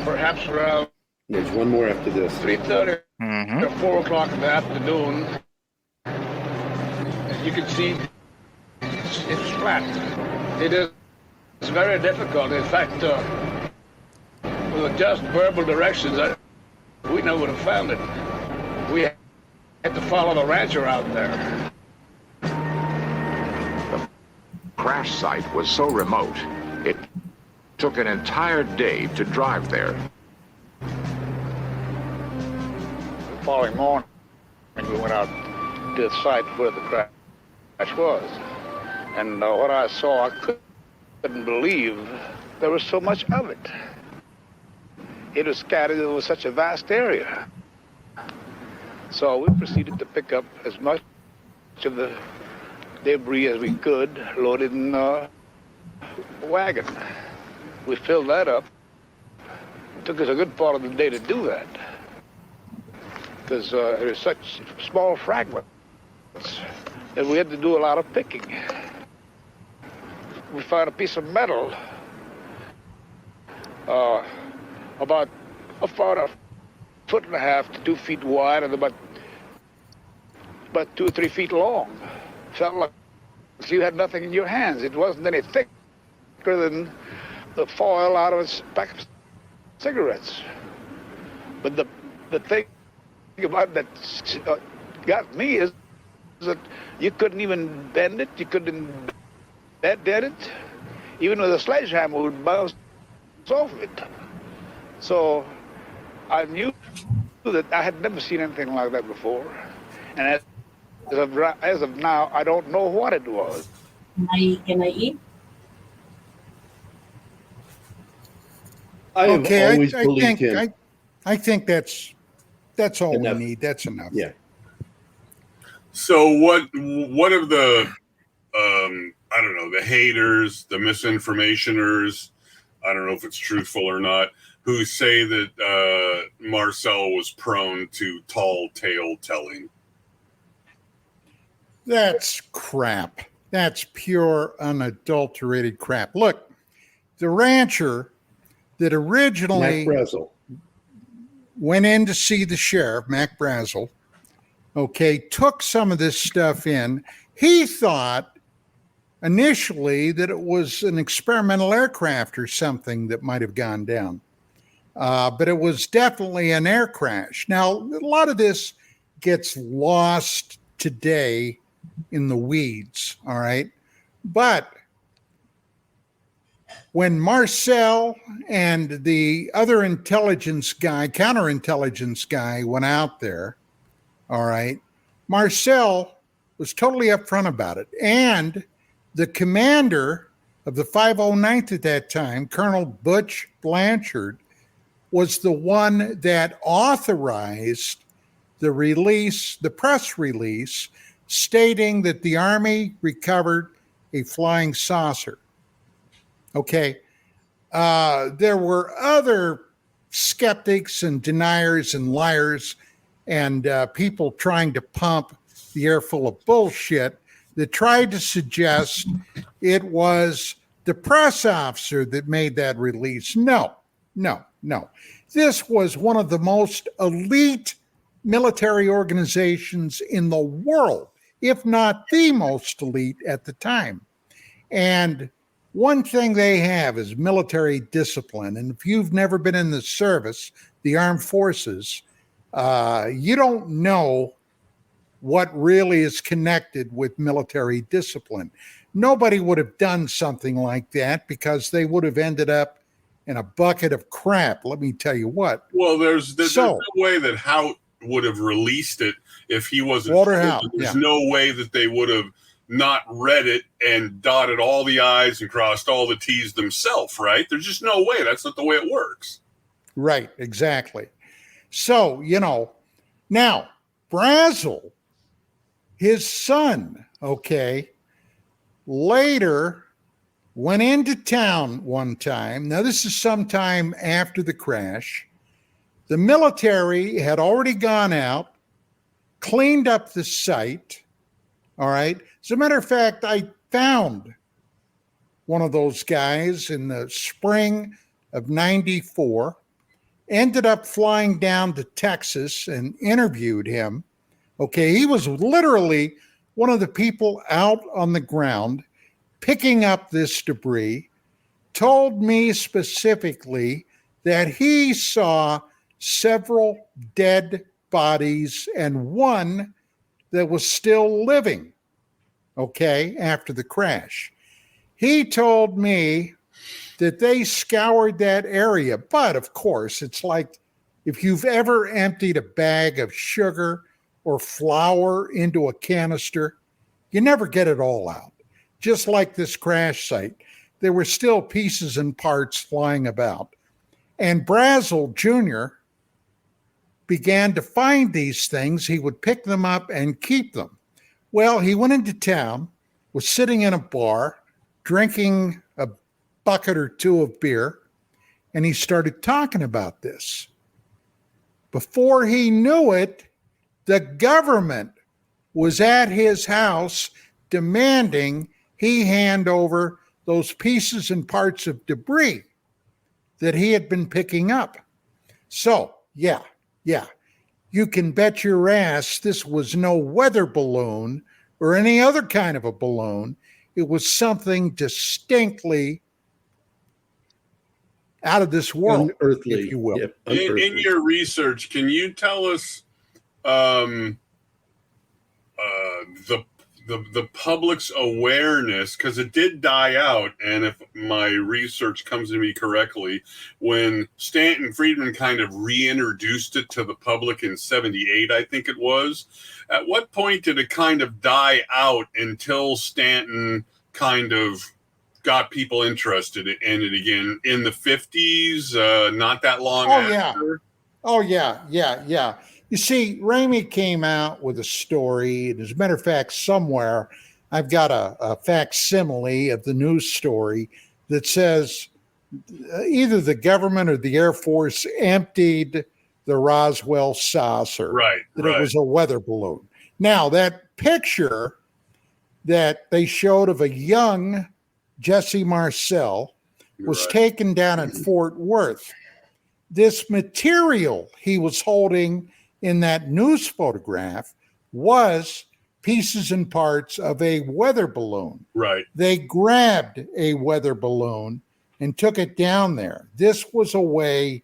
Speaker 5: perhaps around
Speaker 2: There's one more after this.
Speaker 5: 3:30
Speaker 4: Mm-hmm.
Speaker 5: or 4 o'clock in the afternoon. As you can see, it's flat. It is very difficult. In fact, with just verbal directions, we never would have found it. We had to follow the rancher out there.
Speaker 6: The crash site was so remote, it took an entire day to drive there.
Speaker 5: The following morning, we went out to the site where the crash was. And what I saw, I couldn't believe there was so much of it. It was scattered over such a vast area. So we proceeded to pick up as much of the debris as we could, loaded in a wagon. We filled that up. It took us a good part of the day to do that, because it was such small fragments that we had to do a lot of picking. We found a piece of metal about a 1.5 to 2 feet wide and about 2 or 3 feet long. Felt like you had nothing in your hands. It wasn't any thicker than the foil out of a pack of cigarettes. But the thing about that got me is that you couldn't even bend it. You couldn't dent it. Even with a sledgehammer, would bounce off of it. So I knew that I had never seen anything like that before. And as of now, I don't know what it was.
Speaker 7: Can I eat?
Speaker 2: I have always believed him.
Speaker 1: I think that's all
Speaker 2: Enough.
Speaker 1: we need. That's enough.
Speaker 2: Yeah.
Speaker 3: So what of the I don't know, the haters, the misinformationers, I don't know if it's truthful or not, who say that Marcel was prone to tall tale telling?
Speaker 1: That's crap. That's pure unadulterated crap. Look, the rancher that originally
Speaker 2: Mac Brazel.
Speaker 1: went in to see the sheriff, Mac Brazel, okay, took some of this stuff in. He thought initially that it was an experimental aircraft or something that might have gone down. But it was definitely an air crash. Now, a lot of this gets lost today in the weeds, all right? But when Marcel and the other intelligence guy, counterintelligence guy, went out there, all right, Marcel was totally upfront about it. And the commander of the 509th at that time, Colonel Butch Blanchard, was the one that authorized the release, the press release, stating that the Army recovered a flying saucer. Okay. There were other skeptics and deniers and liars and people trying to pump the air full of bullshit that tried to suggest it was the press officer that made that release. No. This was one of the most elite military organizations in the world, if not the most elite at the time. And one thing they have is military discipline. And if you've never been in the service, the armed forces, you don't know what really is connected with military discipline. Nobody would have done something like that because they would have ended up in a bucket of crap. Let me tell you what.
Speaker 3: Well, there's no way that Hout would have released it if he wasn't.
Speaker 1: Walter Hout,
Speaker 3: there's no way that they would have not read it and dotted all the I's and crossed all the T's themselves, right? There's just no way. That's not the way it works.
Speaker 1: Right, exactly. So, now Brazel, his son, okay, later went into town one time. Now, this is sometime after the crash. The military had already gone out, cleaned up the site. All right. As a matter of fact, I found one of those guys in the spring of 94, ended up flying down to Texas and interviewed him. Okay, he was literally one of the people out on the ground picking up this debris, told me specifically that he saw several dead bodies and one that was still living, okay, after the crash. He told me that they scoured that area, but of course, it's like if you've ever emptied a bag of sugar or flour into a canister, you never get it all out. Just like this crash site, there were still pieces and parts flying about. And Brazel Jr. began to find these things. He would pick them up and keep them. Well, he went into town, was sitting in a bar, drinking a bucket or two of beer, and he started talking about this. Before he knew it, the government was at his house demanding he hand over those pieces and parts of debris that he had been picking up. So, yeah, you can bet your ass this was no weather balloon or any other kind of a balloon. It was something distinctly out of this world,
Speaker 2: unearthly,
Speaker 1: if you will.
Speaker 2: Yep,
Speaker 3: In your research, can you tell us the public's awareness, because it did die out, and if my research comes to me correctly, when Stanton Friedman kind of reintroduced it to the public in 78, I think it was, at what point did it kind of die out until Stanton kind of got people interested in it again? In the 50s, not that long after?
Speaker 1: Oh, yeah. You see, Ramey came out with a story, and as a matter of fact, somewhere I've got a facsimile of the news story that says either the government or the Air Force emptied the Roswell saucer.
Speaker 3: Right.
Speaker 1: It was a weather balloon. Now, that picture that they showed of a young Jesse Marcel was taken down at Fort Worth. This material he was holding in that news photograph was pieces and parts of a weather balloon.
Speaker 3: Right.
Speaker 1: They grabbed a weather balloon and took it down there. This was a way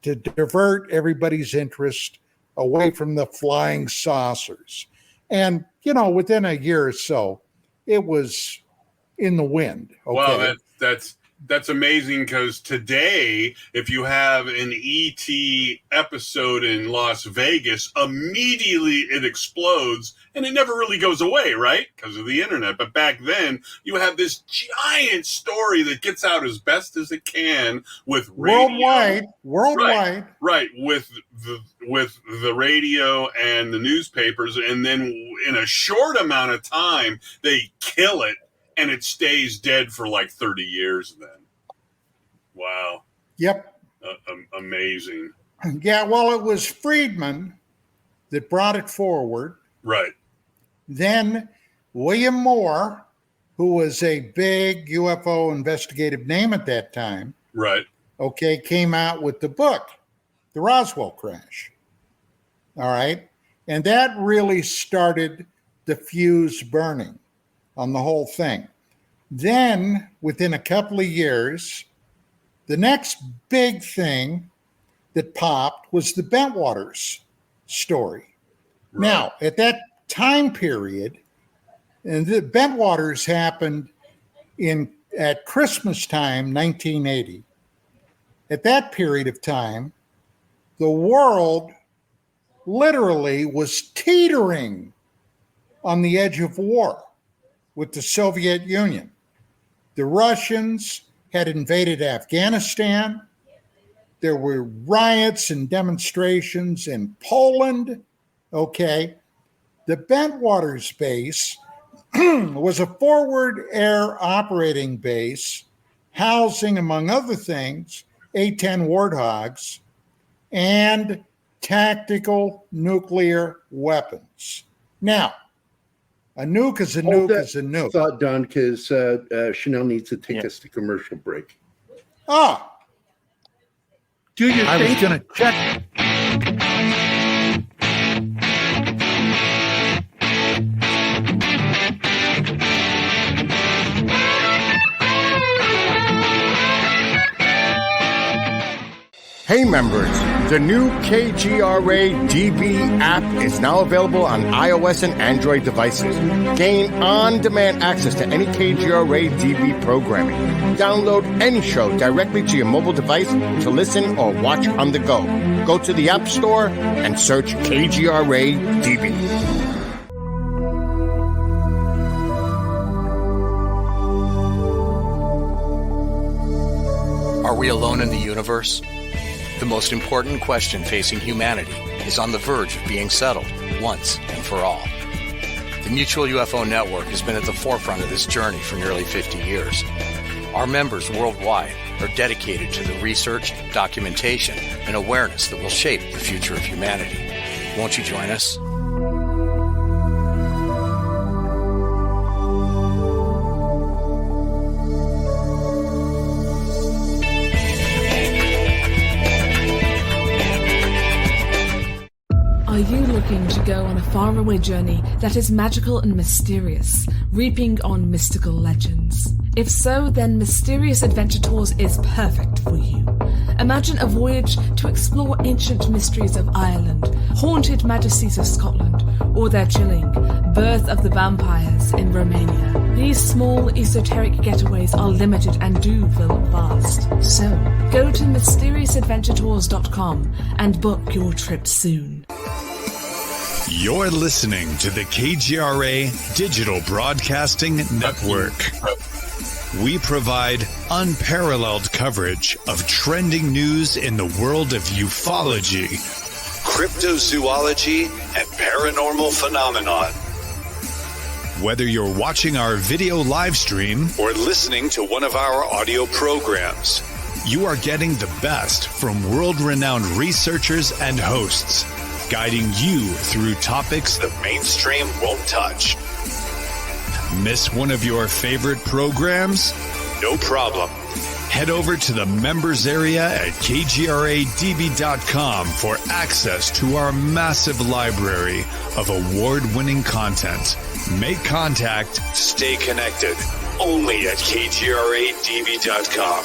Speaker 1: to divert everybody's interest away from the flying saucers. And, within a year or so, it was in the wind. Okay?
Speaker 3: Well, that's amazing, because today, if you have an ET episode in Las Vegas, immediately it explodes and it never really goes away, right? Because of the internet. But back then, you have this giant story that gets out as best as it can with radio.
Speaker 1: Worldwide.
Speaker 3: Right. With the radio and the newspapers. And then in a short amount of time, they kill it. And it stays dead for like 30 years then. Wow.
Speaker 1: Yep.
Speaker 3: Amazing.
Speaker 1: Yeah, well, it was Friedman that brought it forward.
Speaker 3: Right.
Speaker 1: Then William Moore, who was a big UFO investigative name at that time,
Speaker 3: right,
Speaker 1: came out with the book, The Roswell Crash. All right. And that really started the fuse burning on the whole thing. Then, within a couple of years, the next big thing that popped was the Bentwaters story. Right. Now, at that time period, and the Bentwaters happened at Christmas time, 1980. At that period of time, the world literally was teetering on the edge of war with the Soviet Union. The Russians had invaded Afghanistan. There were riots and demonstrations in Poland. The Bentwaters base was a forward air operating base housing, among other things, A-10 Warthogs and tactical nuclear weapons. Now, A nuke is a
Speaker 2: Hold
Speaker 1: nuke
Speaker 2: that
Speaker 1: is a nuke.
Speaker 2: thought, Don, because Chanel needs to take us to commercial break.
Speaker 1: Oh,
Speaker 2: Do your
Speaker 1: I was
Speaker 2: thing.
Speaker 1: going to check.
Speaker 8: Hey members, the new KGRA DB app is now available on iOS and Android devices. Gain on-demand access to any KGRA DB programming. Download any show directly to your mobile device to listen or watch on the go. Go to the App Store and search KGRA DB.
Speaker 9: Are we alone in the universe? The most important question facing humanity is on the verge of being settled once and for all. The Mutual UFO Network has been at the forefront of this journey for nearly 50 years. Our members worldwide are dedicated to the research, documentation, and awareness that will shape the future of humanity. Won't you join us?
Speaker 10: Are you looking to go on a faraway journey that is magical and mysterious, reaping on mystical legends? If so, then Mysterious Adventure Tours is perfect for you. Imagine a voyage to explore ancient mysteries of Ireland, haunted majesties of Scotland, or their chilling Birth of the Vampires in Romania. These small, esoteric getaways are limited and do fill up fast. So, go to mysteriousAdventuretours.com and book your trip soon.
Speaker 11: You're listening to the KGRA Digital Broadcasting Network. We provide unparalleled coverage of trending news in the world of ufology, cryptozoology, and paranormal phenomenon. Whether you're watching our video live stream or listening to one of our audio programs, you are getting the best from world-renowned researchers and hosts, guiding you through topics the mainstream won't touch. Miss one of your favorite programs? No problem. Head over to the members area at kgradb.com for access to our massive library of award-winning content. Make contact, stay connected, only at kgradb.com.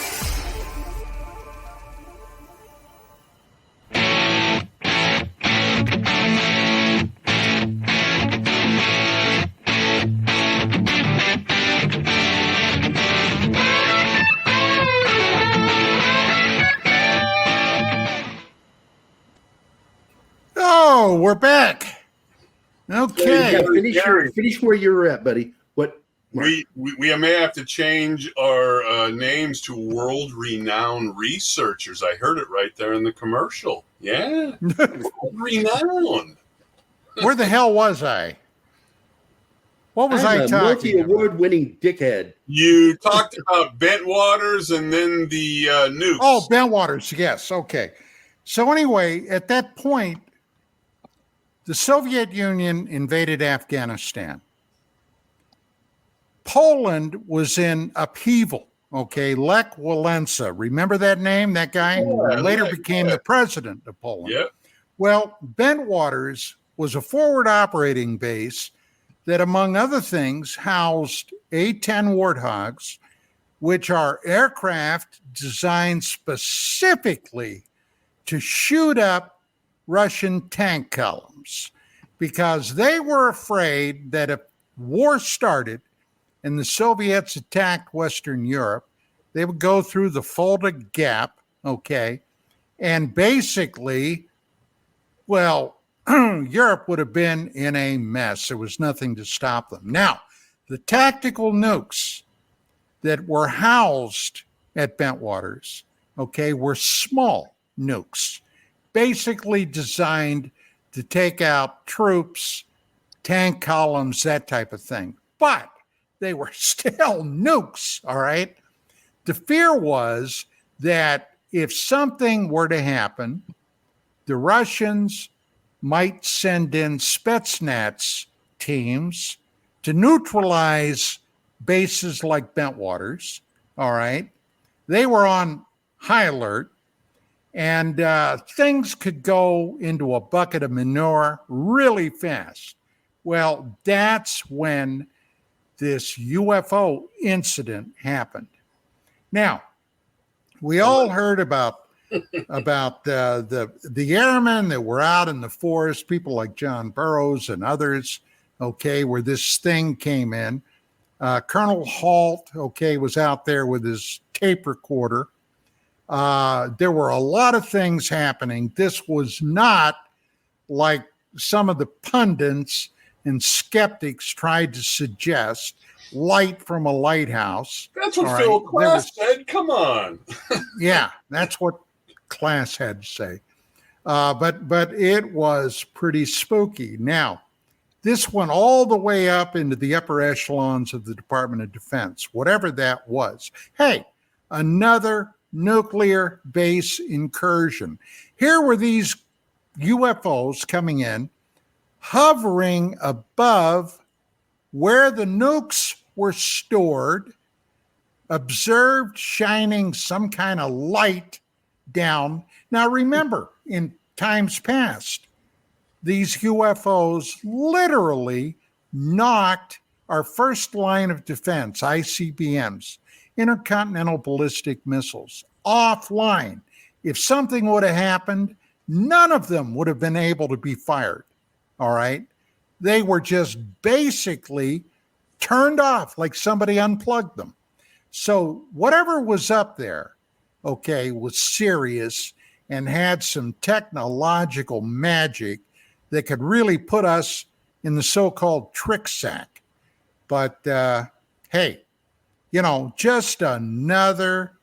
Speaker 1: Oh, we're back. Okay.
Speaker 2: Yeah, finish where you're at, buddy. What?
Speaker 3: We may have to change our names to world-renowned researchers. I heard it right there in the commercial. Yeah, world-renowned.
Speaker 1: Where the hell was I? What was I
Speaker 2: I'm a
Speaker 1: talking about?
Speaker 2: multi-award-winning dickhead.
Speaker 3: You talked about Bentwaters and then the nukes.
Speaker 1: Oh, Bentwaters. Yes. Okay. So anyway, at that point, the Soviet Union invaded Afghanistan. Poland was in upheaval. Okay, Lech Walesa. Remember that name? That guy later became the president of Poland.
Speaker 3: Yep.
Speaker 1: Well, Bentwaters was a forward operating base that, among other things, housed A-10 Warthogs, which are aircraft designed specifically to shoot up Russian tank columns, because they were afraid that if war started and the Soviets attacked Western Europe, they would go through the Fulda Gap, okay, and basically, well, Europe would have been in a mess. There was nothing to stop them. Now, the tactical nukes that were housed at Bentwaters, okay, were small nukes, basically designed to take out troops, tank columns, that type of thing. But they were still nukes, all right? The fear was that if something were to happen, the Russians might send in Spetsnaz teams to neutralize bases like Bentwaters. All right. They were on high alert, and things could go into a bucket of manure really fast. Well, that's when this UFO incident happened. Now, we all heard about the airmen that were out in the forest, people like John Burroughs and others, okay, where this thing came in. Colonel Halt, okay, was out there with his tape recorder. There were a lot of things happening. This was not like some of the pundits and skeptics tried to suggest, light from a lighthouse.
Speaker 3: That's what
Speaker 1: All
Speaker 3: Phil
Speaker 1: right?
Speaker 3: Klass said. Come on.
Speaker 1: Yeah, that's what Klass had to say. But it was pretty spooky. Now, this went all the way up into the upper echelons of the Department of Defense, whatever that was. Hey, another nuclear base incursion. Here were these UFOs coming in, hovering above where the nukes were stored, observed shining some kind of light down. Now, remember, in times past, these UFOs literally knocked our first line of defense, ICBMs, intercontinental ballistic missiles, offline. If something would have happened, none of them would have been able to be fired. All right. They were just basically turned off, like somebody unplugged them. So whatever was up there, okay, was serious and had some technological magic that could really put us in the so-called trick sack. But hey, you know, just another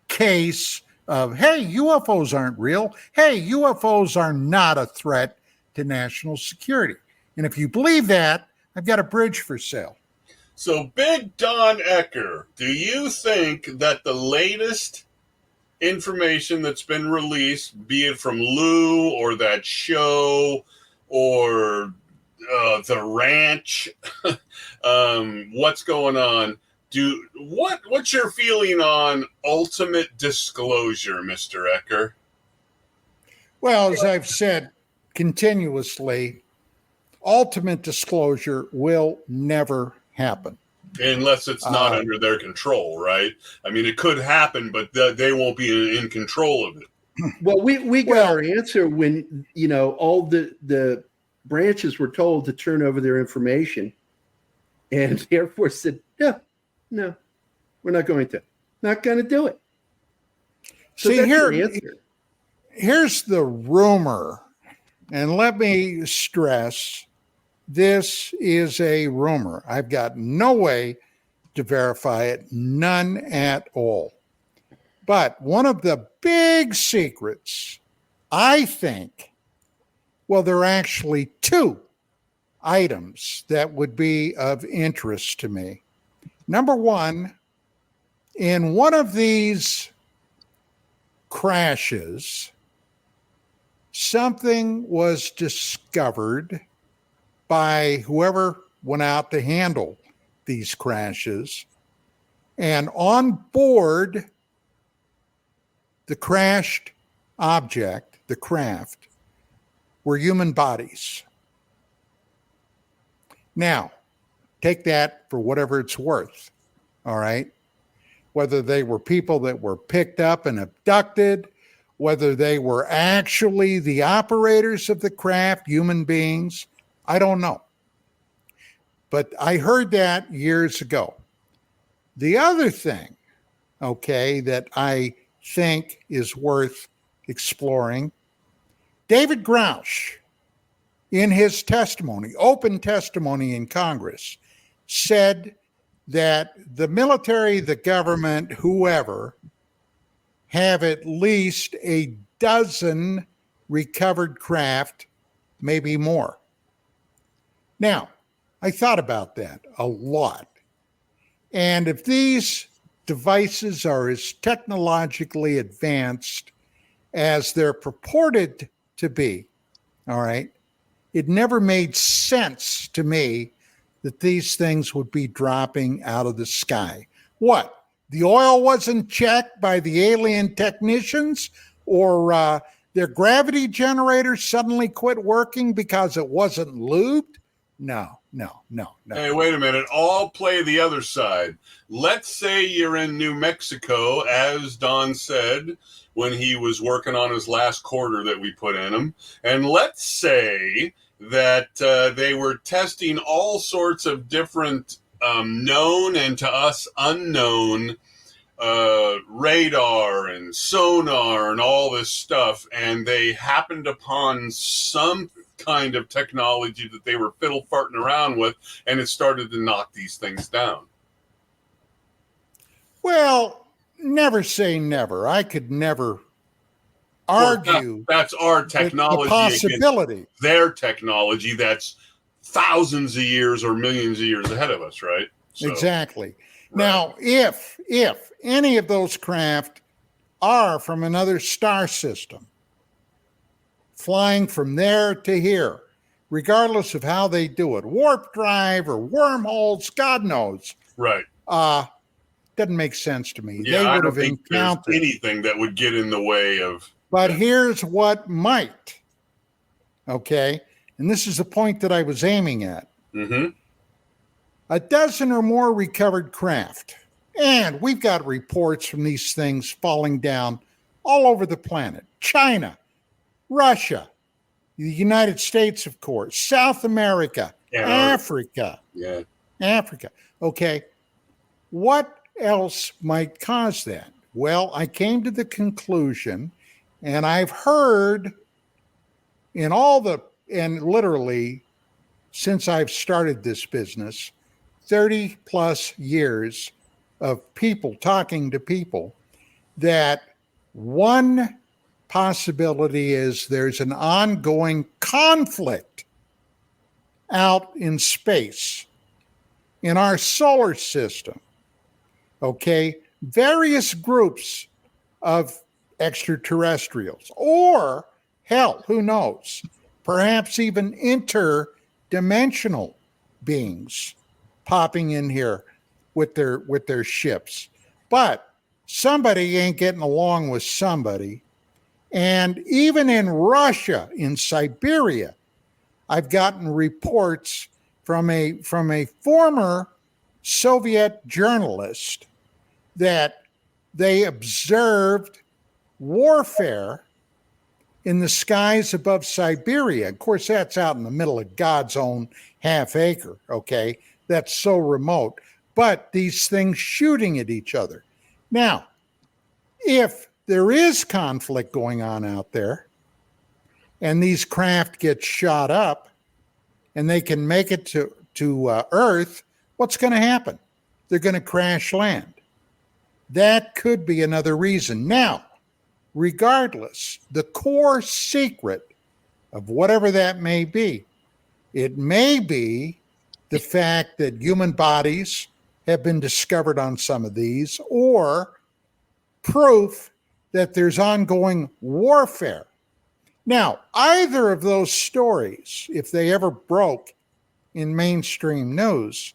Speaker 1: case of, hey, UFOs aren't real. Hey, UFOs are not a threat to national security. And if you believe that, I've got a bridge for sale.
Speaker 3: So, Big Don Ecker, do you think that the latest information that's been released, be it from Lou or that show or the ranch, what's going on? What's your feeling on ultimate disclosure, Mr. Ecker?
Speaker 1: Well, as I've said continuously, ultimate disclosure will never happen.
Speaker 3: Unless it's not under their control, right? I mean, it could happen, but they won't be in control of it.
Speaker 2: Well, we got our answer when, you know, all the branches were told to turn over their information. And the Air Force said, no, we're not going to. Not going to do it. So
Speaker 1: see,
Speaker 2: that's
Speaker 1: here's the rumor. And let me stress, this is a rumor. I've got no way to verify it, none at all. But one of the big secrets, I think, well, there are actually two items that would be of interest to me. Number one, in one of these crashes, something was discovered by whoever went out to handle these crashes. And on board the crashed object, the craft, were human bodies. Now, take that for whatever it's worth, all right? Whether they were people that were picked up and abducted, whether they were actually the operators of the craft, human beings, I don't know. But I heard that years ago. The other thing, okay, that I think is worth exploring, David Grouch, in his testimony, open testimony in Congress, said that the military, the government, whoever, have at least a dozen recovered craft, maybe more. Now, I thought about that a lot. And if these devices are as technologically advanced as they're purported to be, all right, it never made sense to me that these things would be dropping out of the sky. What? The oil wasn't checked by the alien technicians, or their gravity generators suddenly quit working because it wasn't lubed? No.
Speaker 3: Hey, wait a minute. I'll play the other side. Let's say you're in New Mexico, as Don said when he was working on his last quarter that we put in him. And let's say that they were testing all sorts of different known and to us unknown radar and sonar and all this stuff, and they happened upon some kind of technology that they were fiddle farting around with, and it started to knock these things down.
Speaker 1: Well, never say never. I could never argue
Speaker 3: that's our technology,
Speaker 1: the possibility.
Speaker 3: Against their technology that's thousands of years or millions of years ahead of us, right? So,
Speaker 1: exactly.
Speaker 3: Right.
Speaker 1: Now, if any of those craft are from another star system, flying from there to here, regardless of how they do it, warp drive or wormholes, God knows.
Speaker 3: Right.
Speaker 1: Doesn't make sense to me.
Speaker 3: Yeah,
Speaker 1: They
Speaker 3: I
Speaker 1: would
Speaker 3: don't
Speaker 1: have
Speaker 3: think there's
Speaker 1: encountered
Speaker 3: anything that would get in the way of.
Speaker 1: But here's what might. Okay. And this is the point that I was aiming at.
Speaker 3: Mm-hmm.
Speaker 1: A dozen or more recovered craft. And we've got reports from these things falling down all over the planet. China, Russia, the United States, of course, South America, Africa.
Speaker 3: Yeah.
Speaker 1: Africa. Okay. What else might cause that? Well, I came to the conclusion, and I've heard and literally since I've started this business, 30 plus years of people talking to people, that one possibility is there's an ongoing conflict out in space in our solar system. Okay, various groups of extraterrestrials, or hell, who knows, perhaps even interdimensional beings popping in here with their ships. But somebody ain't getting along with somebody. And even in Russia, in Siberia, I've gotten reports from a former Soviet journalist that they observed warfare in the skies above Siberia. Of course, that's out in the middle of God's own half acre, okay? That's so remote. But these things shooting at each other. Now, if there is conflict going on out there, and these craft get shot up, and they can make it to Earth, what's going to happen? They're going to crash land. That could be another reason. Now, regardless, the core secret of whatever that may be, it may be the fact that human bodies have been discovered on some of these, or proof that there's ongoing warfare. Now, either of those stories, if they ever broke in mainstream news,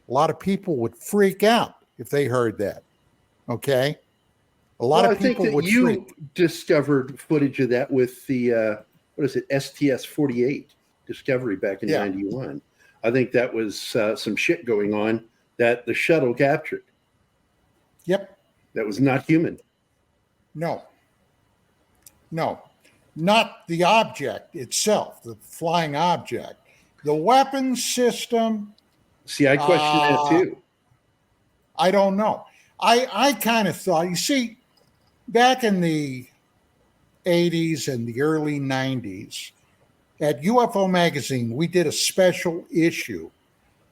Speaker 1: a lot of people would freak out if they heard that. Okay? A lot of people would freak.
Speaker 2: You discovered footage of that with the, STS-48 discovery back in 91. I think that was some shit going on that the shuttle captured.
Speaker 1: Yep.
Speaker 2: That was not human.
Speaker 1: No. Not the object itself, the flying object. The weapons system.
Speaker 2: See, I question that too.
Speaker 1: I don't know. I kind of thought, you see, back in the 80s and the early 90s, at UFO Magazine, we did a special issue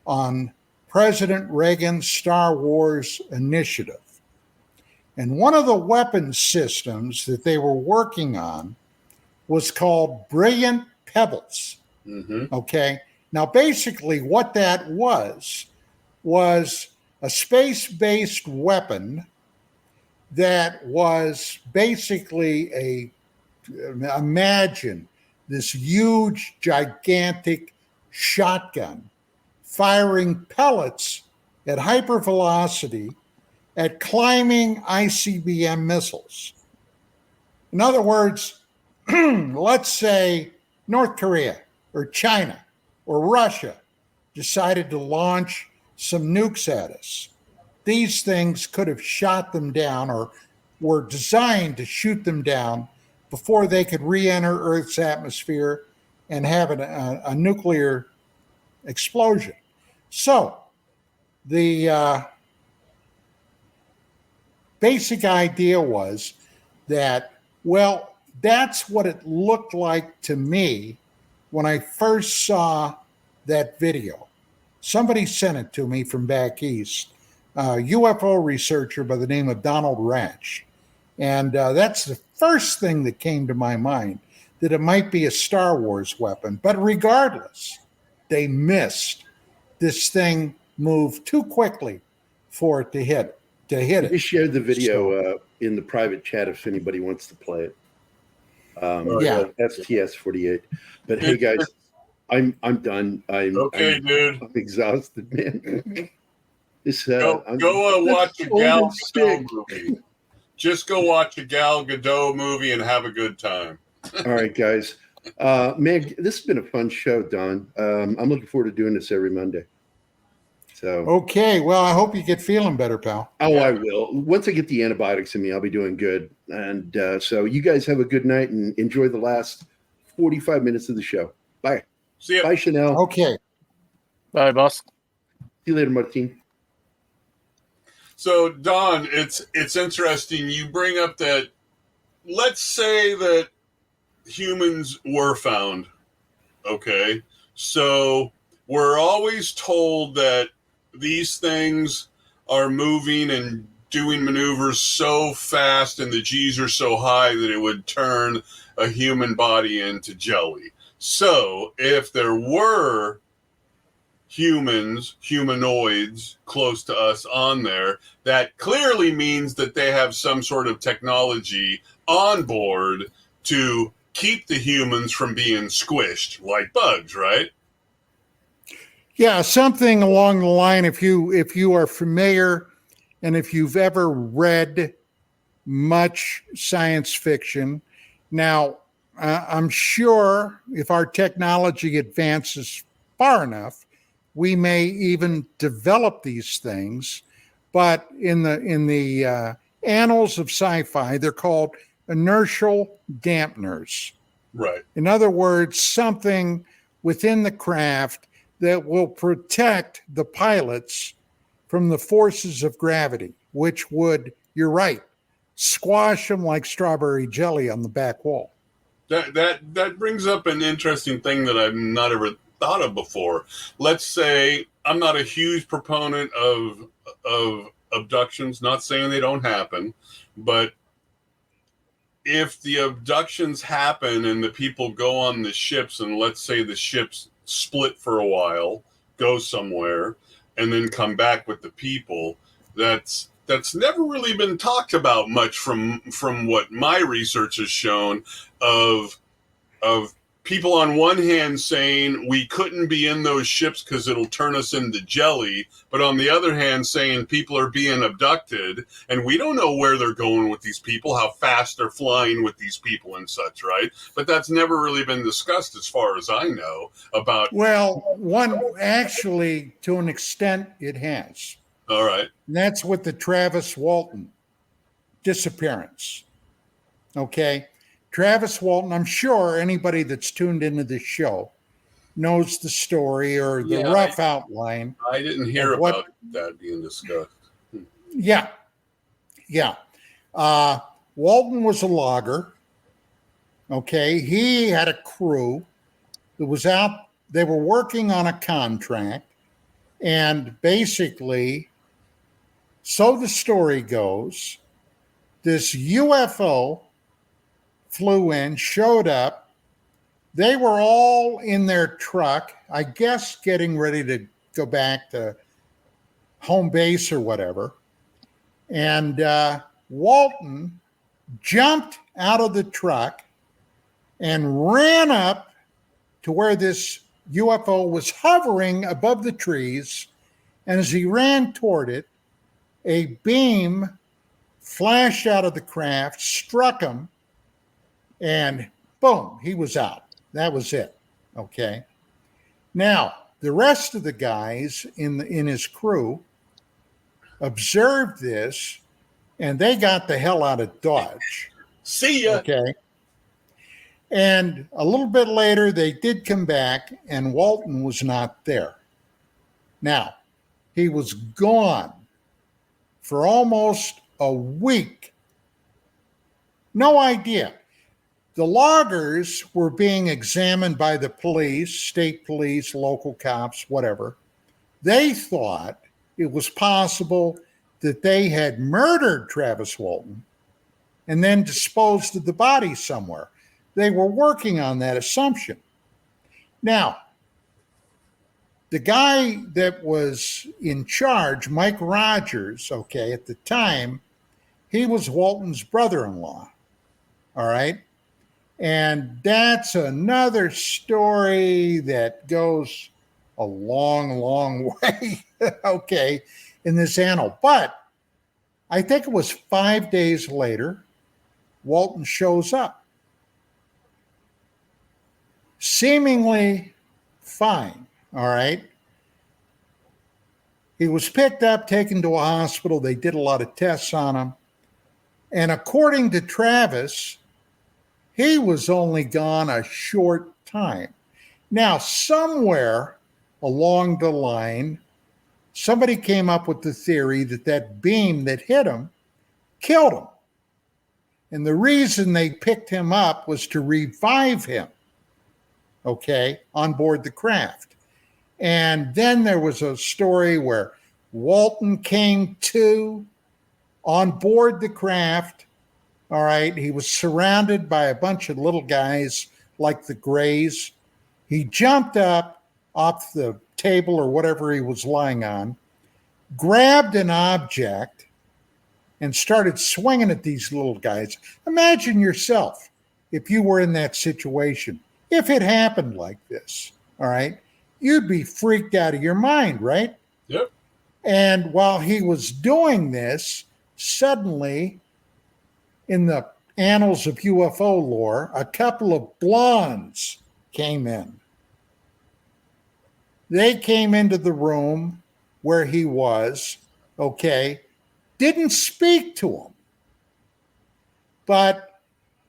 Speaker 1: on President Reagan's Star Wars initiative. And one of the weapons systems that they were working on was called Brilliant Pebbles.
Speaker 3: Mm-hmm.
Speaker 1: Okay. Now, basically, what that was a space-based weapon that was basically imagine this huge, gigantic shotgun firing pellets at hypervelocity at climbing ICBM missiles. In other words, let's say North Korea or China or Russia decided to launch some nukes at us. These things could have shot them down or were designed to shoot them down before they could re-enter Earth's atmosphere and have a nuclear explosion. So the basic idea was that, well, that's what it looked like to me when I first saw that video. Somebody sent it to me from back east, a UFO researcher by the name of Donald Ratch. And that's the first thing that came to my mind, that it might be a Star Wars weapon. But regardless, they missed. This thing moved too quickly for it to hit it.
Speaker 2: We shared the video in the private chat if anybody wants to play it. STS 48. But hey, guys, I'm done. I'm exhausted, man.
Speaker 3: Go watch a Gal Gadot movie. Just go watch a Gal Gadot movie and have a good time.
Speaker 2: All right, guys. Man, this has been a fun show, Don. I'm looking forward to doing this every Monday. So
Speaker 1: okay, well, I hope you get feeling better, pal.
Speaker 2: Oh, I will. Once I get the antibiotics in me, I'll be doing good. And so you guys have a good night and enjoy the last 45 minutes of the show. Bye.
Speaker 3: See ya.
Speaker 2: Bye, Chanel.
Speaker 1: Okay.
Speaker 4: Bye, boss.
Speaker 2: See you later, Martin.
Speaker 3: So, Don, it's interesting. You bring up that, let's say that humans were found. Okay. So we're always told that these things are moving and doing maneuvers so fast and the G's are so high that it would turn a human body into jelly. So if there were humanoids close to us on there, that clearly means that they have some sort of technology on board to keep the humans from being squished like bugs, right?
Speaker 1: Yeah, something along the line. If you are familiar and if you've ever read much science fiction, now I'm sure if our technology advances far enough, we may even develop these things. But in the annals of sci-fi, they're called inertial dampeners.
Speaker 3: Right.
Speaker 1: In other words, something within the craft that will protect the pilots from the forces of gravity, which would, you're right, squash them like strawberry jelly on the back wall.
Speaker 3: That brings up an interesting thing that I've not ever thought of before. Let's say I'm not a huge proponent of abductions, not saying they don't happen, but if the abductions happen and the people go on the ships, and let's say the ships split for a while, go somewhere, and then come back with the people, that's never really been talked about much from what my research has shown of people on one hand saying we couldn't be in those ships because it'll turn us into jelly, but on the other hand saying people are being abducted and we don't know where they're going with these people, how fast they're flying with these people and such, right? But that's never really been discussed as far as I know about.
Speaker 1: Well, one actually, to an extent, it has.
Speaker 3: All right.
Speaker 1: And that's with the Travis Walton disappearance. Okay. Travis Walton, I'm sure anybody that's tuned into this show knows the story or the rough outline.
Speaker 3: I didn't hear about that being discussed.
Speaker 1: Yeah. Walton was a logger. Okay. He had a crew that was out. They were working on a contract. And basically, so the story goes, this UFO flew in, showed up. They were all in their truck, I guess getting ready to go back to home base or whatever. And Walton jumped out of the truck and ran up to where this UFO was hovering above the trees, and as he ran toward it, a beam flashed out of the craft, struck him, and boom, he was out. That was it. Okay. Now, the rest of the guys in his crew observed this, and they got the hell out of Dodge.
Speaker 3: See ya.
Speaker 1: Okay. And a little bit later, they did come back, and Walton was not there. Now, he was gone for almost a week. No idea. The loggers were being examined by the police, state police, local cops, whatever. They thought it was possible that they had murdered Travis Walton and then disposed of the body somewhere. They were working on that assumption. Now, the guy that was in charge, Mike Rogers, okay, at the time, he was Walton's brother-in-law, all right? And that's another story that goes a long, long way, okay, in this annal. But I think it was 5 days later, Walton shows up. Seemingly fine, all right? He was picked up, taken to a hospital. They did a lot of tests on him. And according to Travis, he was only gone a short time. Now, somewhere along the line, somebody came up with the theory that that beam that hit him killed him. And the reason they picked him up was to revive him, okay, on board the craft. And then there was a story where Walton came to on board the craft. All right. He was surrounded by a bunch of little guys like the Grays. He jumped up off the table or whatever he was lying on, grabbed an object, and started swinging at these little guys. Imagine yourself if you were in that situation. If it happened like this, all right, you'd be freaked out of your mind, right?
Speaker 3: Yep.
Speaker 1: And while he was doing this, suddenly, in the annals of UFO lore, a couple of blondes came in. They came into the room where he was, okay, didn't speak to him, but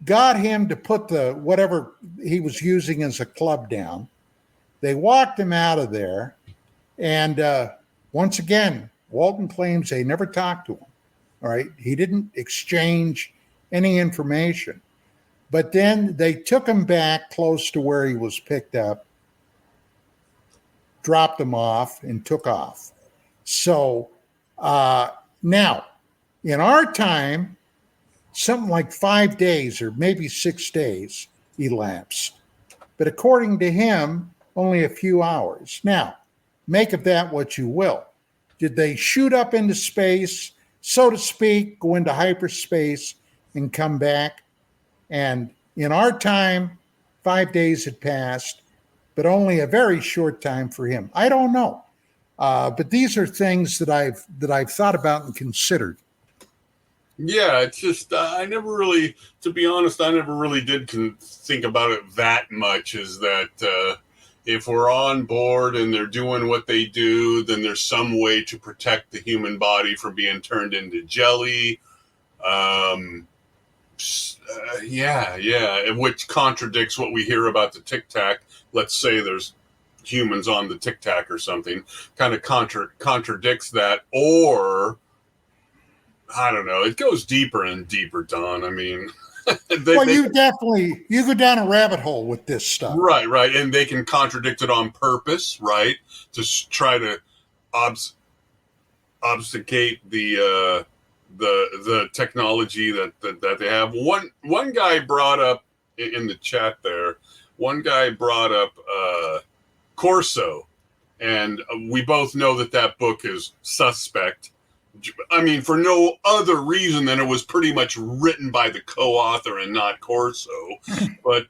Speaker 1: got him to put the whatever he was using as a club down. They walked him out of there. And once again, Walton claims they never talked to him. All right. He didn't exchange any information. But then they took him back close to where he was picked up, dropped him off, and took off. So now, in our time, something like 5 days or maybe 6 days elapsed. But according to him, only a few hours. Now, make of that what you will. Did they shoot up into space, so to speak, go into hyperspace and come back? And in our time, 5 days had passed, but only a very short time for him. I don't know. But these are things that I've thought about and considered.
Speaker 3: Yeah, it's just I never really, to be honest, I never really did think about it that much. Is that if we're on board and they're doing what they do, then there's some way to protect the human body from being turned into jelly. Which contradicts what we hear about the Tic Tac. Let's say there's humans on the Tic Tac or something, kind of contradicts that. Or I don't know. It goes deeper and deeper, Don. I mean,
Speaker 1: you go down a rabbit hole with this stuff.
Speaker 3: Right. And they can contradict it on purpose, right? To try to obfuscate the technology that they have. One guy brought up in the chat there, Corso, and we both know that book is suspect. I mean, for no other reason than it was pretty much written by the co-author and not Corso. But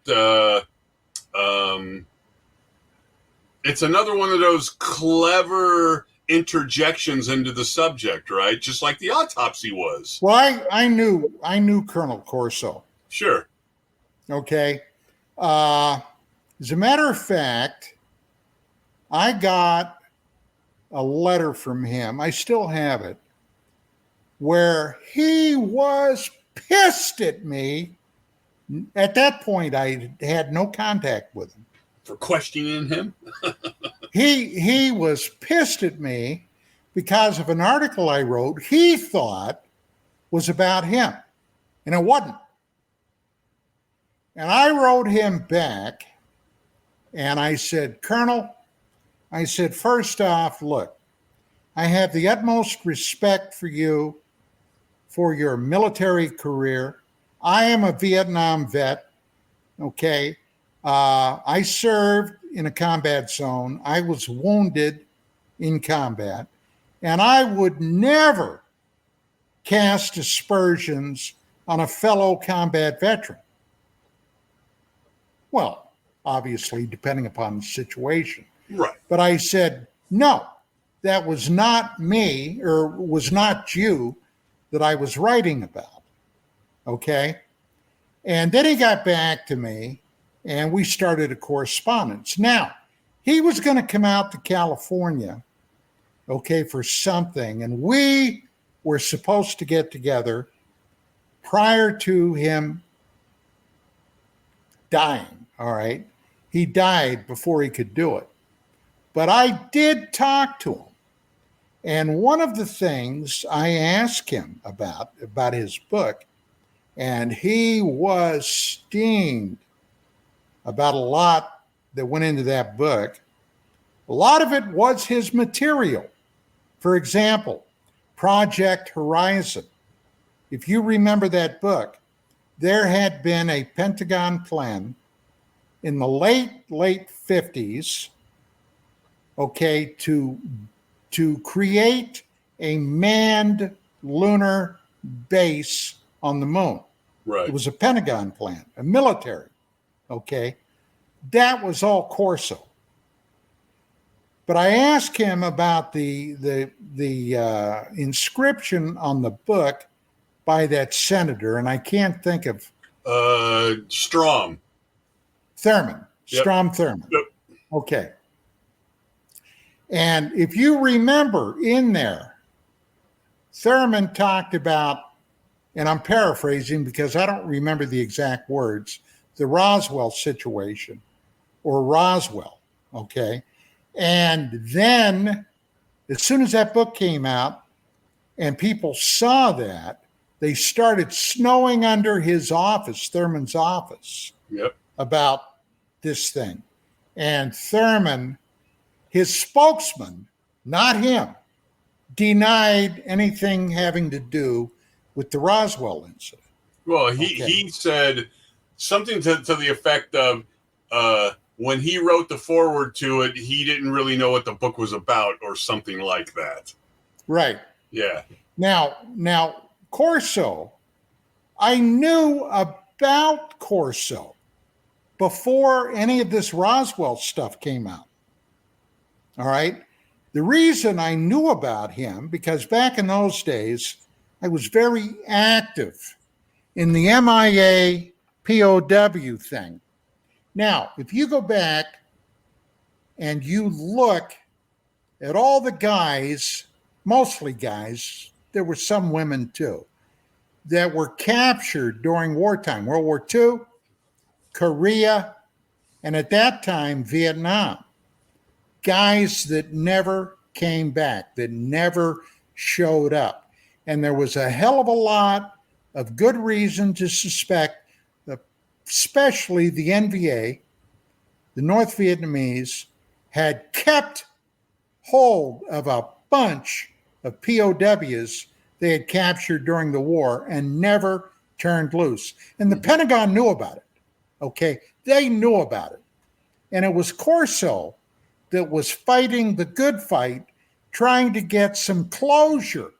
Speaker 3: It's another one of those clever interjections into the subject, right? Just like the autopsy was.
Speaker 1: Well, I knew Colonel Corso.
Speaker 3: Sure.
Speaker 1: Okay. As a matter of fact, I got a letter from him. I still have it, where he was pissed at me. At that point, I had no contact with him.
Speaker 3: For questioning him?
Speaker 1: He was pissed at me because of an article I wrote he thought was about him, and it wasn't. And I wrote him back, and I said, Colonel, I said, first off, look, I have the utmost respect for you, for your military career. I am a Vietnam vet, okay? I served in a combat zone. I was wounded in combat, and I would never cast aspersions on a fellow combat veteran. Well, obviously, depending upon the situation.
Speaker 3: Right.
Speaker 1: But I said, no, that was not me, or was not you that I was writing about. Okay? And then he got back to me, and we started a correspondence. Now, he was going to come out to California, okay, for something, and we were supposed to get together prior to him dying, all right? He died before he could do it. But I did talk to him. And one of the things I asked him about his book, and he was steamed about a lot that went into that book. A lot of it was his material. For example, Project Horizon. If you remember that book, there had been a Pentagon plan in the late 50s, okay, to create a manned lunar base on the moon.
Speaker 3: Right.
Speaker 1: It was a Pentagon plan, a military, okay? That was all Corso. But I asked him about the inscription on the book by that senator, and I can't think of
Speaker 3: Strom.
Speaker 1: Thurman.
Speaker 3: Yep.
Speaker 1: Strom Thurman.
Speaker 3: Yep.
Speaker 1: Okay. And if you remember in there, Thurman talked about, and I'm paraphrasing because I don't remember the exact words, the Roswell situation, or Roswell, okay? And then as soon as that book came out and people saw that, they started snowing under his office, Thurman's office,
Speaker 3: Yep.
Speaker 1: about this thing. And Thurman, his spokesman, not him, denied anything having to do with the Roswell incident.
Speaker 3: Well, he said something to the effect of when he wrote the foreword to it, he didn't really know what the book was about, or something like that.
Speaker 1: Right.
Speaker 3: Yeah.
Speaker 1: Now, Corso, I knew about Corso before any of this Roswell stuff came out. All right. The reason I knew about him, because back in those days, I was very active in the MIA POW thing. Now, if you go back and you look at all the guys, mostly guys, there were some women too, that were captured during wartime, World War II, Korea, and at that time, Vietnam. Guys that never came back, that never showed up. And there was a hell of a lot of good reason to suspect, especially the NVA, the North Vietnamese, had kept hold of a bunch of POWs they had captured during the war and never turned loose. And the Pentagon knew about it, okay? They knew about it. And it was Corso that was fighting the good fight, trying to get some closure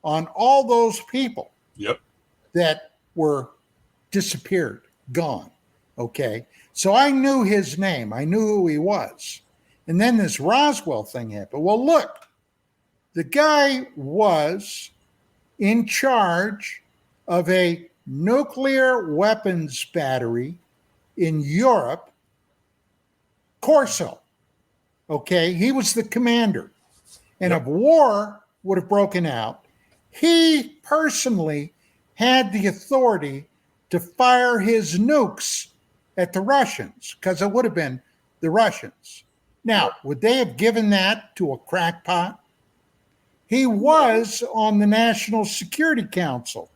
Speaker 1: on all those people that were disappeared, gone, okay? So I knew his name. I knew who he was. And then this Roswell thing happened. Well, look, the guy was in charge of a nuclear weapons battery in Europe, Corso. Okay, he was the commander. And if war would have broken out, he personally had the authority to fire his nukes at the Russians, because it would have been the Russians. Now, would they have given that to a crackpot? He was on the National Security Council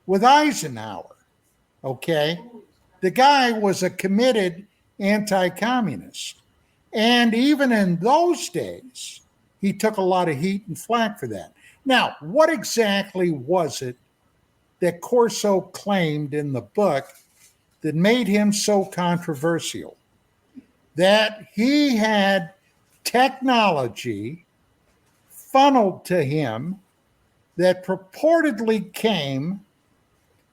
Speaker 1: with Eisenhower, okay? The guy was a committed anti-communist. And even in those days, he took a lot of heat and flack for that. Now, what exactly was it that Corso claimed in the book that made him so controversial? That he had technology funneled to him that purportedly came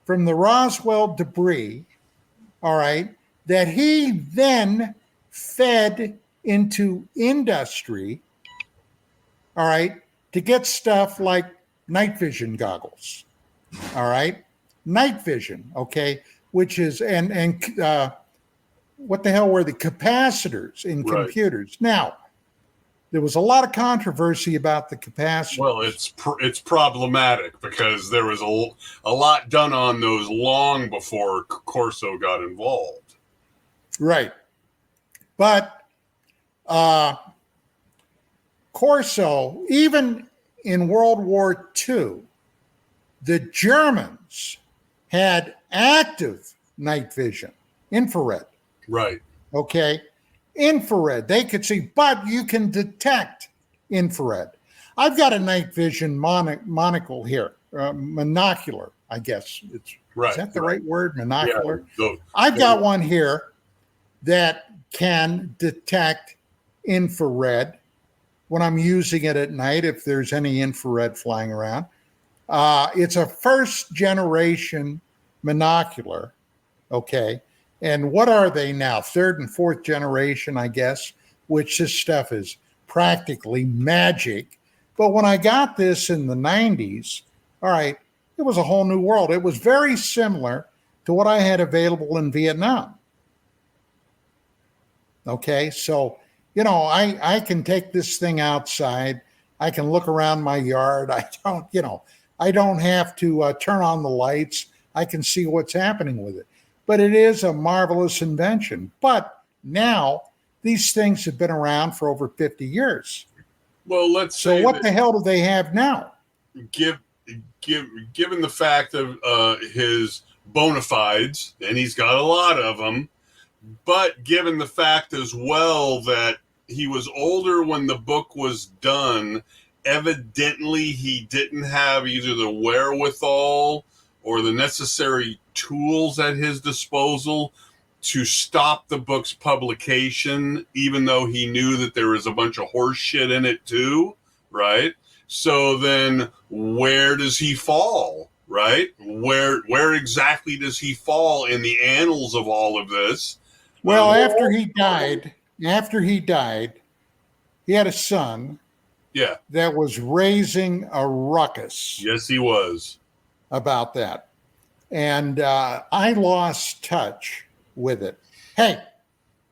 Speaker 1: from the Roswell debris, all right, that he then fed into industry, all right, to get stuff like night vision goggles, all right, night vision, okay, which is, what the hell were the capacitors in computers? Now, there was a lot of controversy about the capacitors.
Speaker 3: Well, it's problematic because there was a lot done on those long before Corso got involved.
Speaker 1: Right. But Corso, even in World War II, the Germans had active night vision, infrared.
Speaker 3: Right.
Speaker 1: Okay. Infrared. They could see, but you can detect infrared. I've got a night vision monocle here, monocular, I guess. Is that the right word? Monocular?
Speaker 3: Yeah,
Speaker 1: I've got one here that can detect infrared when I'm using it at night, if there's any infrared flying around. It's a first generation monocular. Okay. And what are they now? Third and fourth generation, I guess, which this stuff is practically magic. But when I got this in the 90s, all right, it was a whole new world. It was very similar to what I had available in Vietnam. Okay, so, I can take this thing outside. I can look around my yard. I don't have to turn on the lights. I can see what's happening with it. But it is a marvelous invention. But now these things have been around for over 50 years.
Speaker 3: Well,
Speaker 1: so what the hell do they have now?
Speaker 3: Given the fact of his bona fides, and he's got a lot of them, but given the fact as well that he was older when the book was done, evidently he didn't have either the wherewithal or the necessary tools at his disposal to stop the book's publication, even though he knew that there was a bunch of horse shit in it too, right? So then where does he fall, right? Where exactly does he fall in the annals of all of this?
Speaker 1: Well, after he died, he had a son that was raising a ruckus.
Speaker 3: Yes, he was.
Speaker 1: About that. And I lost touch with it. Hey,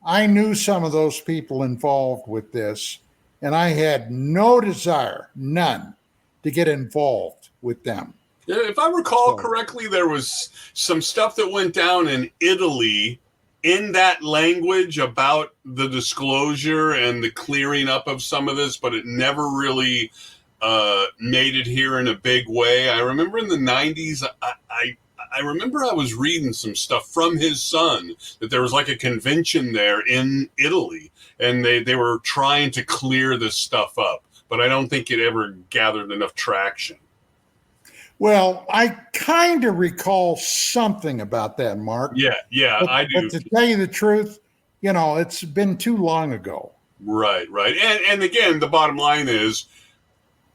Speaker 1: I knew some of those people involved with this, and I had no desire, none, to get involved with them.
Speaker 3: If I recall correctly, there was some stuff that went down in Italy in that language about the disclosure and the clearing up of some of this, but it never really made it here in a big way. I remember in the 90s, I remember I was reading some stuff from his son that there was like a convention there in Italy, and they were trying to clear this stuff up, but I don't think it ever gathered enough traction.
Speaker 1: Well, I kind of recall something about that, Mark.
Speaker 3: Yeah, I do.
Speaker 1: But to tell you the truth, it's been too long ago.
Speaker 3: Right. And again, the bottom line is,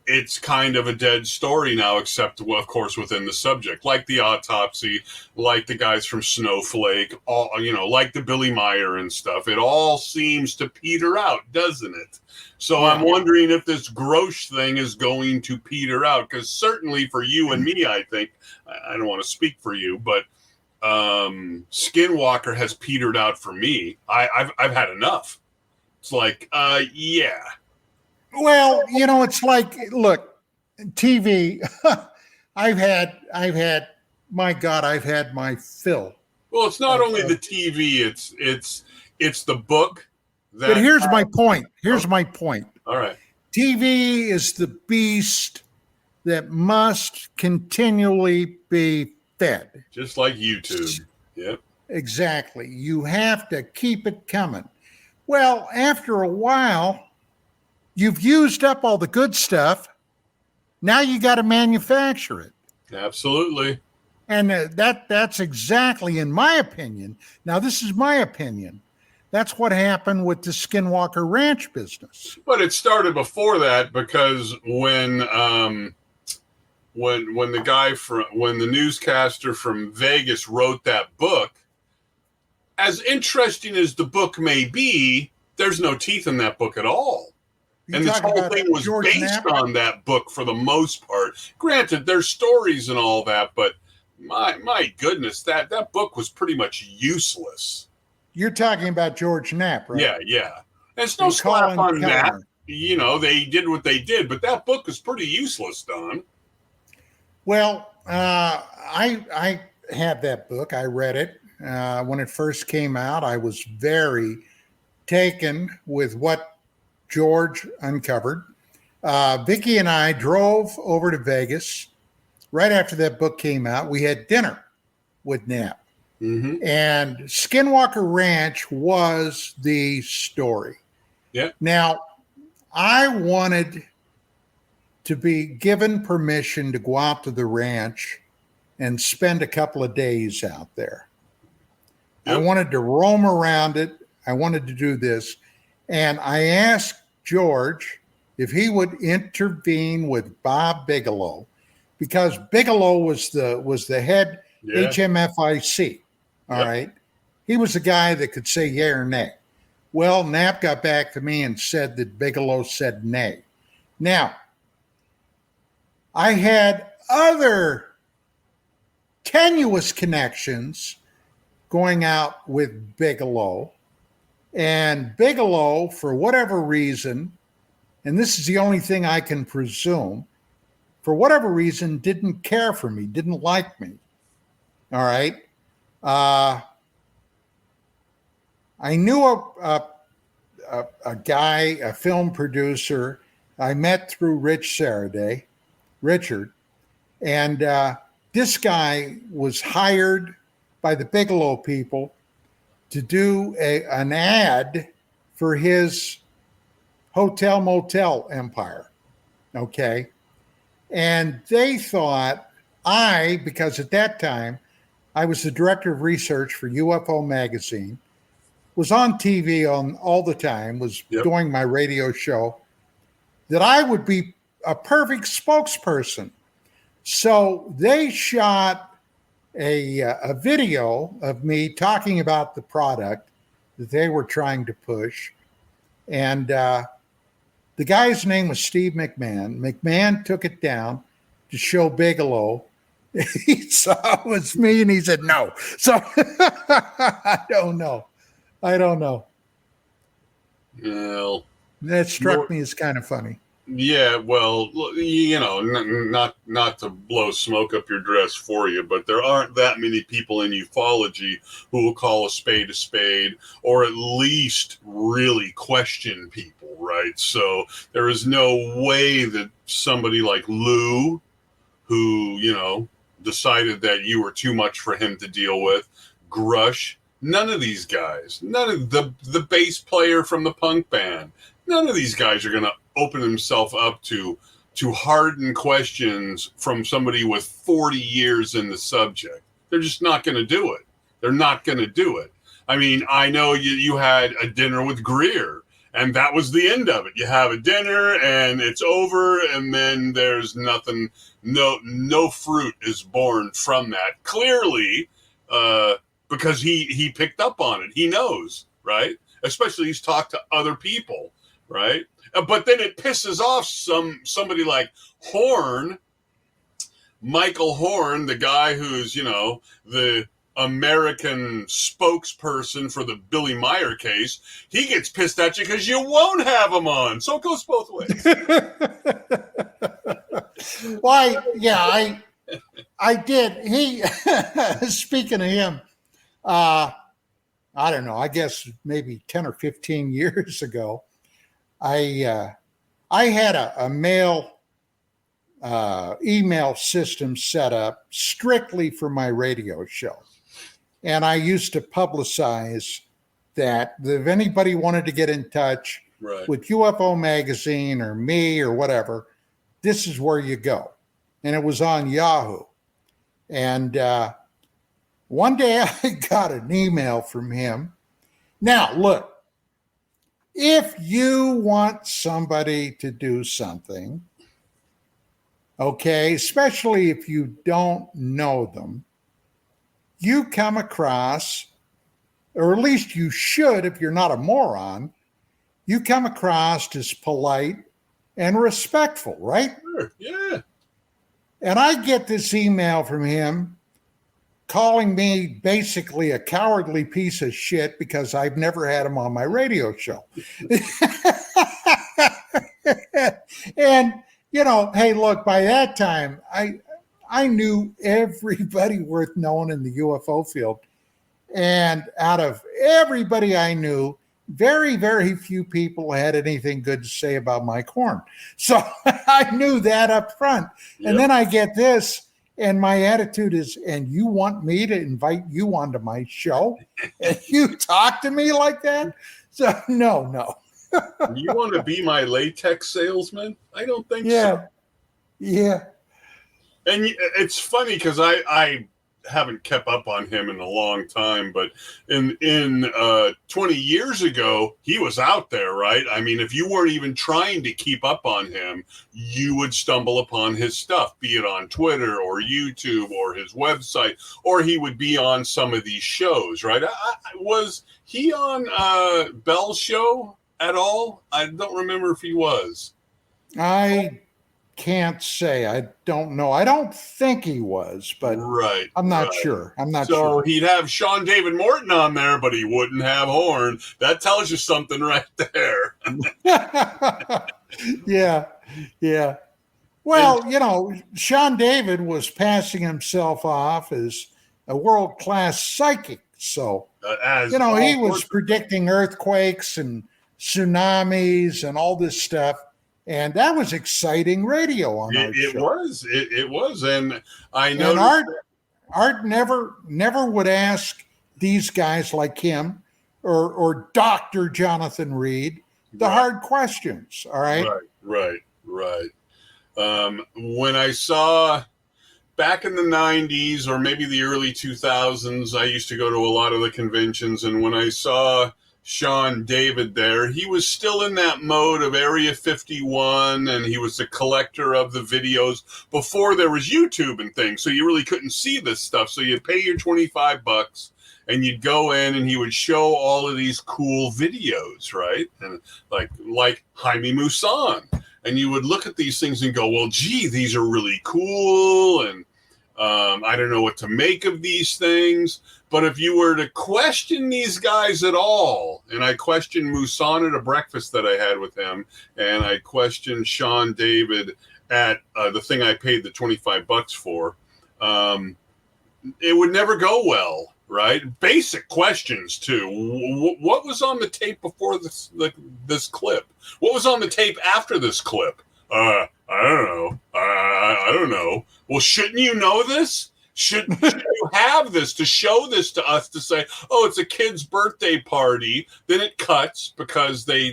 Speaker 3: it's kind of a dead story now, except, well, of course, within the subject, like the autopsy, like the guys from Snowflake, all, like the Billy Meyer and stuff. It all seems to peter out, doesn't it? So
Speaker 1: Yeah.
Speaker 3: I'm wondering if this Grosh thing is going to peter out, because certainly for you and me, I think, I don't want to speak for you, but Skinwalker has petered out for me. I've had enough. It's like, yeah.
Speaker 1: Well, it's like, look, TV. I've had I've had my fill.
Speaker 3: Well, it's not only the TV; it's the book.
Speaker 1: But here's my point. Here's my point.
Speaker 3: All right.
Speaker 1: TV is the beast that must continually be fed.
Speaker 3: Just like YouTube. Yep.
Speaker 1: Exactly. You have to keep it coming. Well, after a while, you've used up all the good stuff. Now you got to manufacture it.
Speaker 3: Absolutely.
Speaker 1: And that's exactly, in my opinion. Now, this is my opinion. That's what happened with the Skinwalker Ranch business.
Speaker 3: But it started before that, because when the newscaster from Vegas wrote that book, as interesting as the book may be, there's no teeth in that book at all. And this whole thing was based on that book for the most part. Granted, there's stories and all that, but my goodness, that book was pretty much useless.
Speaker 1: You're talking about George Knapp, right?
Speaker 3: Yeah. There's no slap on that. They did what they did, but that book was pretty useless, Don.
Speaker 1: Well, I had that book. I read it. When it first came out, I was very taken with what George uncovered. Vicki and I drove over to Vegas right after that book came out. We had dinner with Knapp.
Speaker 3: Mm-hmm.
Speaker 1: And Skinwalker Ranch was the story.
Speaker 3: Yeah.
Speaker 1: Now, I wanted to be given permission to go out to the ranch and spend a couple of days out there.
Speaker 3: Yep.
Speaker 1: I wanted to roam around it. I wanted to do this. And I asked George if he would intervene with Bob Bigelow, because Bigelow was the head HMFIC. All right. He was the guy that could say yay or nay. Well, Knapp got back to me and said that Bigelow said nay. Now, I had other tenuous connections going out with Bigelow. And Bigelow, for whatever reason, and this is the only thing I can presume, for whatever reason, didn't care for me, didn't like me. All right. I knew a guy, a film producer I met through Richard. And this guy was hired by the Bigelow people to do an ad for his hotel motel empire. Okay. And they thought because at that time I was the director of research for UFO Magazine, was on TV all the time, was doing my radio show, that I would be a perfect spokesperson. So they shot a video of me talking about the product that they were trying to push. And the guy's name was Steve McMahon. McMahon took it down to show Bigelow. He saw it was me and he said no. So I don't know.
Speaker 3: Well,
Speaker 1: that struck me as kind of funny.
Speaker 3: Yeah, well, not to blow smoke up your dress for you, but there aren't that many people in ufology who will call a spade, or at least really question people, right? So there is no way that somebody like Lou, who, decided that you were too much for him to deal with, Grush, none of these guys, none of the bass player from the punk band, none of these guys are going to open himself up to hardened questions from somebody with 40 years in the subject. They're just not going to do it. They're not going to do it. I mean, I know you had a dinner with Greer, And that was the end of it. You have a dinner and it's over, and then there's nothing, no fruit is born from that. Clearly, because he picked up on it. He knows, right? Especially he's talked to other people, right? But then it pisses off somebody like Horn, Michael Horn, the guy who's, the American spokesperson for the Billy Meyer case. He gets pissed at you because you won't have him on. So it goes both ways.
Speaker 1: Why? Yeah, I did. He, speaking of him, I don't know, I guess maybe 10 or 15 years ago, I had a mail email system set up strictly for my radio show. And I used to publicize that if anybody wanted to get in touch with UFO Magazine or me or whatever, this is where you go. And it was on Yahoo. And one day I got an email from him. Now, look, if you want somebody to do something, okay, especially if you don't know them, you come across, or at least you should if you're not a moron, you come across as polite and respectful, right?
Speaker 3: Sure, yeah.
Speaker 1: And I get this email from him calling me basically a cowardly piece of shit because I've never had him on my radio show. And, hey, look, by that time, I knew everybody worth knowing in the UFO field. And out of everybody I knew, very, very few people had anything good to say about Mike Horn. So I knew that up front. Yep. And then I get this, and my attitude is, and you want me to invite you onto my show? And you talk to me like that? So no.
Speaker 3: You want to be my latex salesman? I don't think
Speaker 1: so. Yeah.
Speaker 3: And it's funny because I haven't kept up on him in a long time, but in 20 years ago, he was out there, right? I mean, if you weren't even trying to keep up on him, you would stumble upon his stuff, be it on Twitter or YouTube or his website, or he would be on some of these shows, right? Was he on Bell's show at all? I don't remember if he was.
Speaker 1: I can't say. I don't know. I don't think he was, but I'm not sure. I'm not sure.
Speaker 3: So he'd have Sean David Morton on there, but he wouldn't have Horn. That tells you something right there.
Speaker 1: Yeah. Well, Sean David was passing himself off as a world-class psychic. So, he was predicting earthquakes and tsunamis and all this stuff. And that was exciting radio on our show.
Speaker 3: It was. And I know
Speaker 1: Art never would ask these guys like him or Dr. Jonathan Reed the hard questions. All right.
Speaker 3: Right. When I saw back in the 90s or maybe the early 2000s, I used to go to a lot of the conventions. And when I saw Sean David there, he was still in that mode of Area 51, and he was the collector of the videos before there was YouTube and things, so you really couldn't see this stuff. So you'd pay your $25 and you'd go in and he would show all of these cool videos, right? And like Jaime Maussan, and you would look at these things and go, well, gee, these are really cool, and I don't know what to make of these things. But if you were to question these guys at all, and I questioned Maussan at a breakfast that I had with him, and I questioned Sean David at the thing I paid the $25 for, it would never go well, right? Basic questions, too. What was on the tape before this clip? What was on the tape after this clip? I don't know. I don't know. Well, shouldn't you know this? Should you have this to show this to us to say, oh, it's a kid's birthday party? Then it cuts because they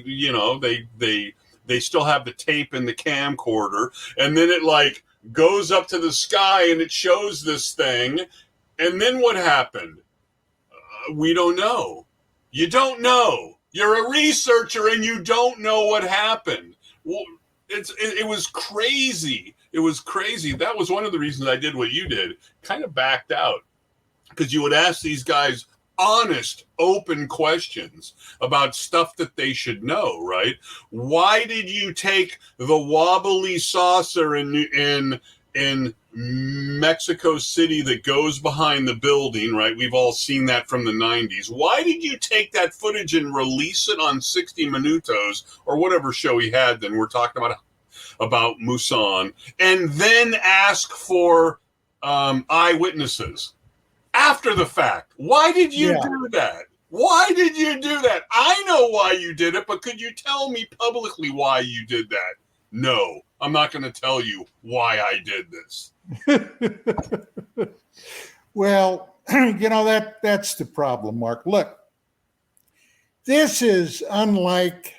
Speaker 3: still have the tape in the camcorder, and then it goes up to the sky and it shows this thing, and then what happened? We don't know. You don't know. You're a researcher and you don't know what happened. Well, it was crazy. It was crazy. That was one of the reasons I did what you did. Kind of backed out because you would ask these guys honest, open questions about stuff that they should know, right? Why did you take the wobbly saucer in Mexico City that goes behind the building, right? We've all seen that from the 90s. Why did you take that footage and release it on 60 Minutos or whatever show he had then? We're talking about Musan, and then ask for eyewitnesses after the fact. Why did you do that? Why did you do that? I know why you did it, but could you tell me publicly why you did that? No, I'm not going to tell you why I did this.
Speaker 1: Well, that's the problem, Mark. Look, this is unlike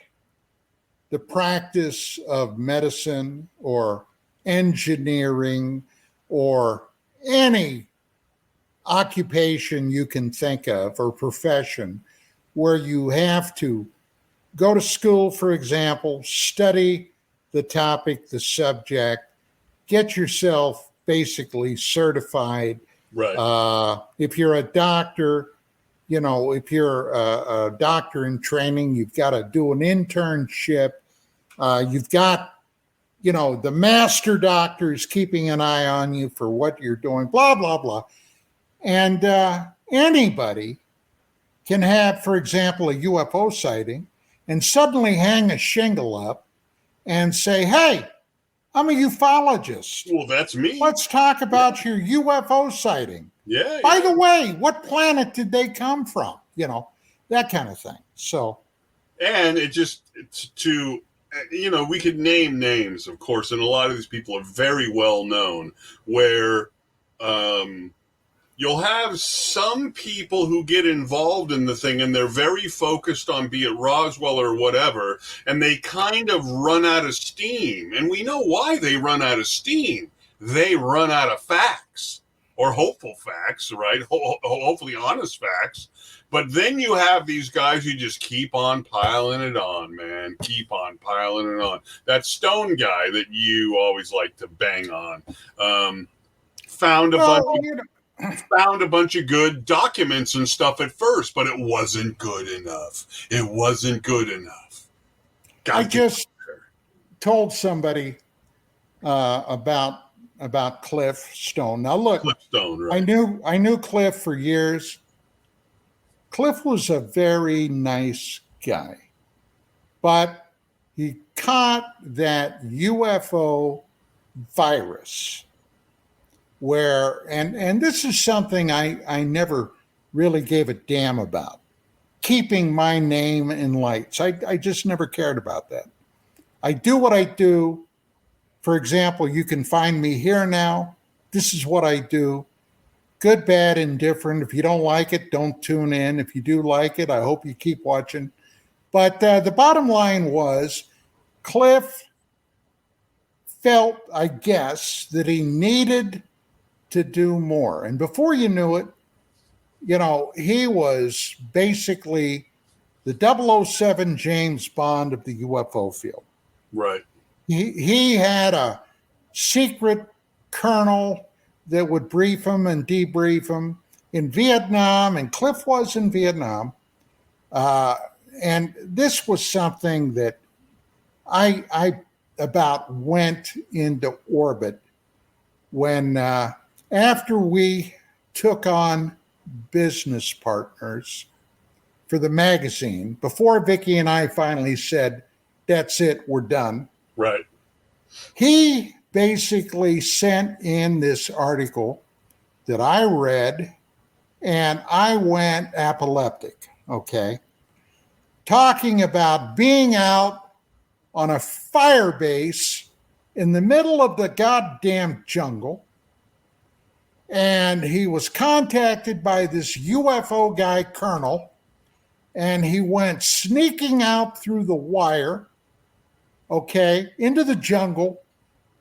Speaker 1: the practice of medicine or engineering or any occupation you can think of or profession where you have to go to school, for example, study the topic, the subject, get yourself basically certified.
Speaker 3: Right.
Speaker 1: If you're a doctor, if you're a doctor in training, you've got to do an internship. You've got, the master doctor is keeping an eye on you for what you're doing, blah, blah, blah. And anybody can have, for example, a UFO sighting and suddenly hang a shingle up and say, hey, I'm a ufologist.
Speaker 3: Well, that's me.
Speaker 1: Let's talk about your UFO sighting.
Speaker 3: Yeah.
Speaker 1: By the way, what planet did they come from? That kind of thing. So.
Speaker 3: And we could name names, of course, and a lot of these people are very well known, where you'll have some people who get involved in the thing and they're very focused on, be it Roswell or whatever, and they kind of run out of steam. And we know why they run out of steam. They run out of facts, or hopeful facts, right? Hopefully honest facts. But then you have these guys who just keep on piling it on, man. Keep on piling it on. That Stone guy that you always like to bang on found a bunch of good documents and stuff at first, but it wasn't good enough. It wasn't good enough.
Speaker 1: I just told somebody about Cliff Stone. Now look,
Speaker 3: Cliff Stone, right?
Speaker 1: I knew Cliff for years. Cliff was a very nice guy, but he caught that UFO virus where, and this is something I never really gave a damn about, keeping my name in lights. I just never cared about that. I do what I do. For example, you can find me here now. This is what I do. Good, bad, indifferent. If you don't like it, don't tune in. If you do like it, I hope you keep watching. But the bottom line was Cliff felt, I guess, that he needed to do more. And before you knew it, he was basically the 007 James Bond of the UFO field.
Speaker 3: Right.
Speaker 1: He had a secret colonel that would brief him and debrief him in Vietnam, and Cliff was in Vietnam. And this was something that I about went into orbit when after we took on business partners for the magazine, before Vicki and I finally said, that's it, we're done.
Speaker 3: Right.
Speaker 1: He basically sent in this article that I read, and I went apoplectic, okay? Talking about being out on a fire base in the middle of the goddamn jungle, and he was contacted by this UFO guy, Colonel, and he went sneaking out through the wire, okay, into the jungle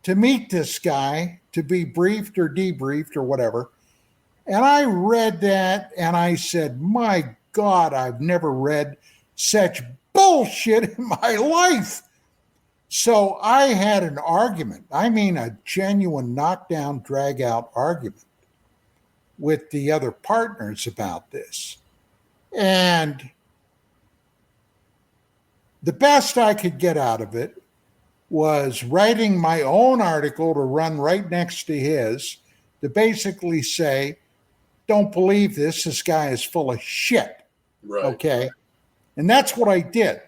Speaker 1: to meet this guy, to be briefed or debriefed or whatever. And I read that and I said, my God, I've never read such bullshit in my life. So I had an argument. I mean, a genuine knockdown, drag out argument with the other partners about this. And the best I could get out of it was writing my own article to run right next to his to basically say, don't believe this. This guy is full of shit.
Speaker 3: Right.
Speaker 1: Okay. And that's what I did.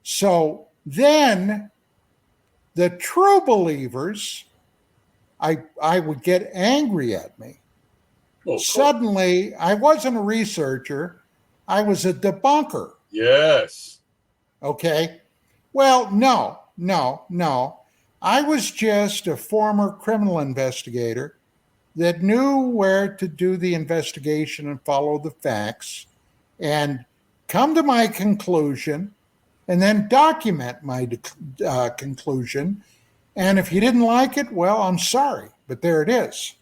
Speaker 1: So then the true believers, I would get angry at me.
Speaker 3: Oh,
Speaker 1: Suddenly, I wasn't a researcher. I was a debunker.
Speaker 3: yes.
Speaker 1: Okay. Well, no. I was just a former criminal investigator that knew where to do the investigation and follow the facts and come to my conclusion and then document my conclusion. And if you didn't like it, well, I'm sorry, but there it is.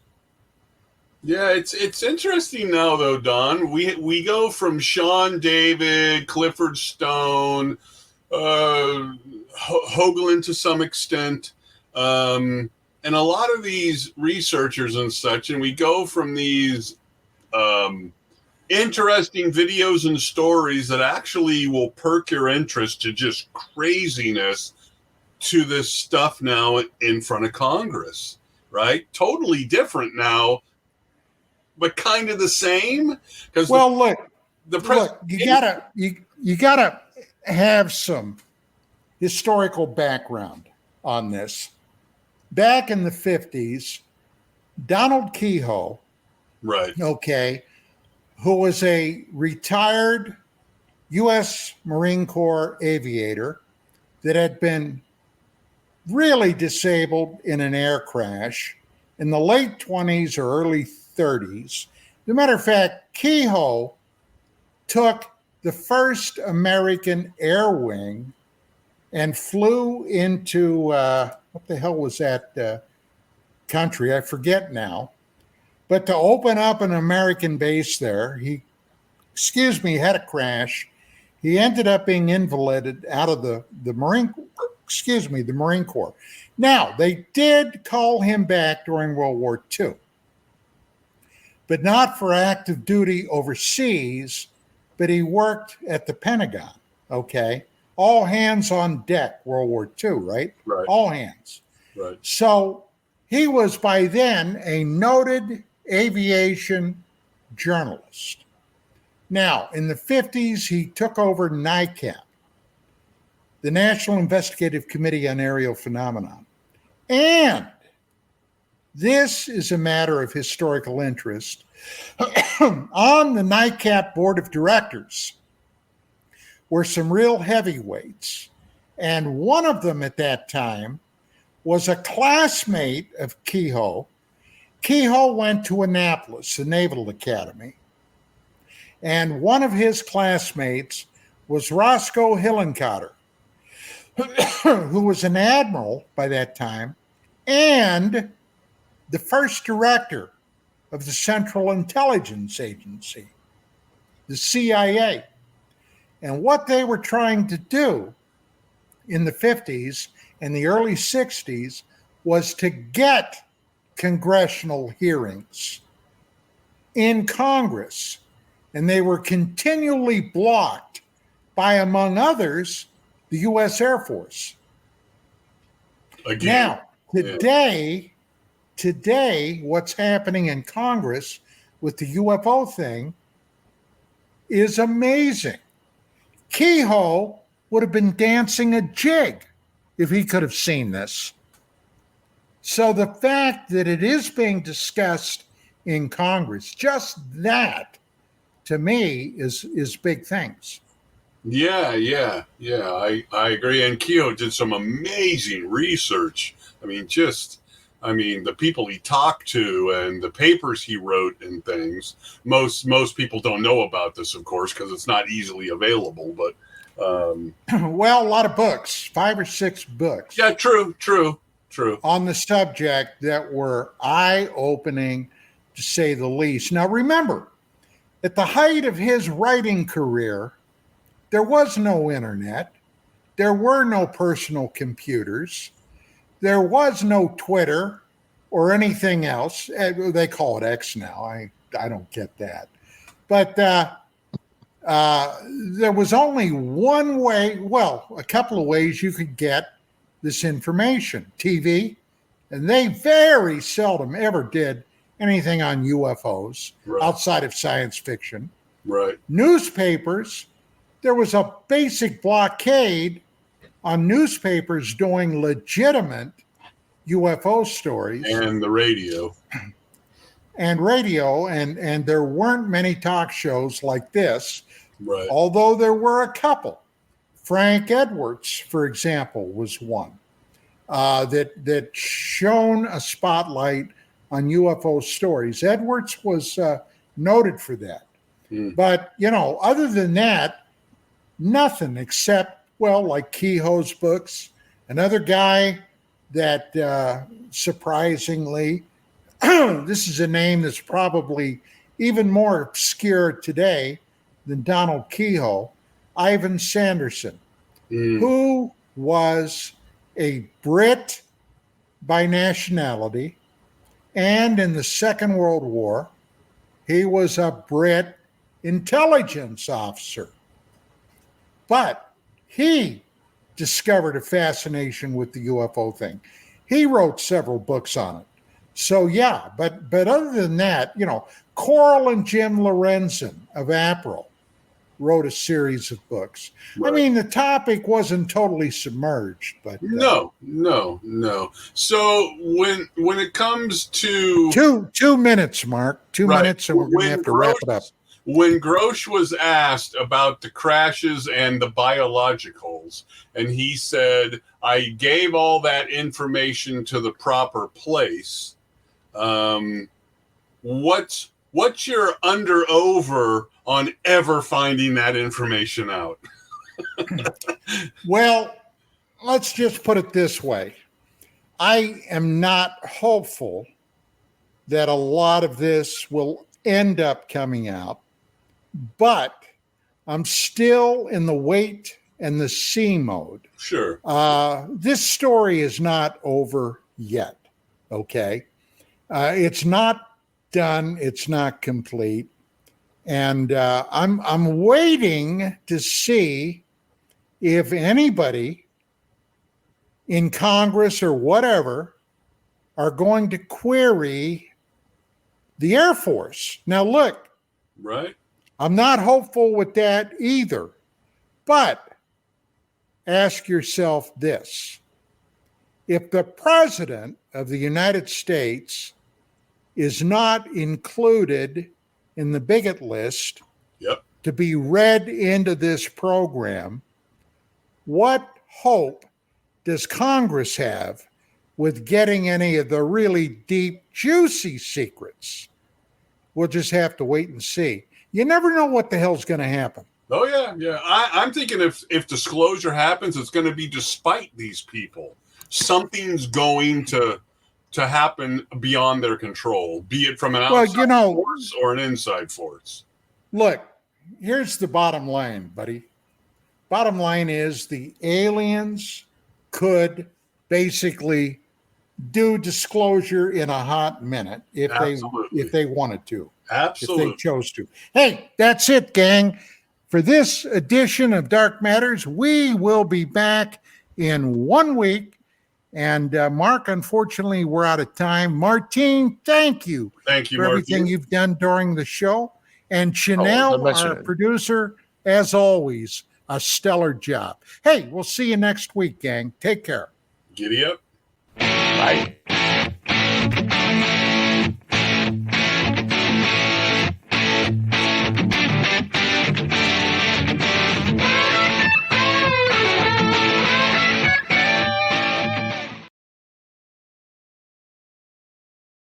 Speaker 3: Yeah, it's interesting now though, Don. We go from Sean David, Clifford Stone, Hoagland to some extent, and a lot of these researchers and such, and we go from these interesting videos and stories that actually will perk your interest to just craziness to this stuff now in front of Congress, right? Totally different now, but kind of the same. Because
Speaker 1: look, you gotta have some historical background on this. Back in the 50s, Donald Keyhoe,
Speaker 3: right,
Speaker 1: okay, who was a retired U.S. Marine Corps aviator that had been really disabled in an air crash in the late 20s or early 30s. As a matter of fact, Keyhoe took the first American air wing and flew into, what the hell was that country? I forget now. But to open up an American base there, he had a crash. He ended up being invalided out of the Marine Corps. Now, they did call him back during World War II, but not for active duty overseas, but he worked at the Pentagon, okay? All hands on deck, World War II, right?
Speaker 3: Right.
Speaker 1: All hands.
Speaker 3: right.
Speaker 1: So he was by then a noted aviation journalist. Now, in the 50s, he took over NICAP, the National Investigative Committee on Aerial Phenomenon. And this is a matter of historical interest. On the NICAP board of directors were some real heavyweights. And one of them at that time was a classmate of Keyhoe. Keyhoe went to Annapolis, the Naval Academy. And one of his classmates was Roscoe Hillenkotter, who was an admiral by that time and the first director of the Central Intelligence Agency, the CIA. And what they were trying to do in the 50s and the early 60s was to get congressional hearings in Congress. And they were continually blocked by, among others, the U.S. Air Force.
Speaker 3: Again.
Speaker 1: Now, today, what's happening in Congress with the UFO thing is amazing. Keyhoe would have been dancing a jig if he could have seen this. So the fact that it is being discussed in Congress, just that, to me, is big things.
Speaker 3: Yeah. I agree. And Keyhoe did some amazing research. The people he talked to and the papers he wrote and things. Most people don't know about this, of course, because it's not easily available. But
Speaker 1: well, a lot of books, 5 or 6 books.
Speaker 3: Yeah, true.
Speaker 1: On the subject that were eye-opening, to say the least. Now, remember, at the height of his writing career, there was no internet. There were no personal computers. There was no Twitter or anything else. They call it X now. I don't get that. But there was only one way, well, a couple of ways you could get this information. TV, and they very seldom ever did anything on UFOs outside of science fiction.
Speaker 3: Right.
Speaker 1: Newspapers, there was a basic blockade on newspapers doing legitimate UFO stories.
Speaker 3: And the radio.
Speaker 1: And radio, and there weren't many talk shows like this,
Speaker 3: right?
Speaker 1: Although there were a couple. Frank Edwards, for example, was one that shone a spotlight on UFO stories. Edwards was noted for that. But, other than that, nothing except, like Kehoe's books. Another guy that surprisingly, this is a name that's probably even more obscure today than Donald Kehoe, Ivan Sanderson, who was a Brit by nationality, and in the Second World War, he was a Brit intelligence officer. But he discovered a fascination with the UFO thing. He wrote several books on it. So, yeah, but other than that, Coral and Jim Lorenzen of April wrote a series of books. Right. I mean, the topic wasn't totally submerged, but
Speaker 3: no. So when it comes to
Speaker 1: 2 minutes, Mark, 2 minutes, and we're going to have to wrap it up.
Speaker 3: When Grosh was asked about the crashes and the biologicals, and he said, "I gave all that information to the proper place." What's your over on ever finding that information out?
Speaker 1: Well, let's just put it this way. I am not hopeful that a lot of this will end up coming out, but I'm still in the wait and the see mode.
Speaker 3: Sure.
Speaker 1: This story is not over yet, okay? It's not done. It's not complete. And I'm waiting to see if anybody in Congress or whatever are going to query the Air Force. Now, look.
Speaker 3: Right.
Speaker 1: I'm not hopeful with that either. But ask yourself this. If the President of the United States is not included in the bigot list to be read into this program, what hope does Congress have with getting any of the really deep, juicy secrets? We'll just have to wait and see. You never know what the hell's going to happen.
Speaker 3: Oh, yeah. I'm thinking if disclosure happens, it's going to be despite these people. Something's going to happen beyond their control, be it from an outside force or an inside force.
Speaker 1: Look, here's the bottom line, buddy. Bottom line is the aliens could basically do disclosure in a hot minute if they wanted to.
Speaker 3: Absolutely.
Speaker 1: If they chose to. Hey, that's it, gang. For this edition of Dark Matters, we will be back in 1 week. And Mark, unfortunately, we're out of time. Martine, thank you.
Speaker 3: Thank you,
Speaker 1: for everything you've done during the show. And Chanel, our producer, as always, a stellar job. Hey, we'll see you next week, gang. Take care.
Speaker 3: Giddy up.
Speaker 4: Bye.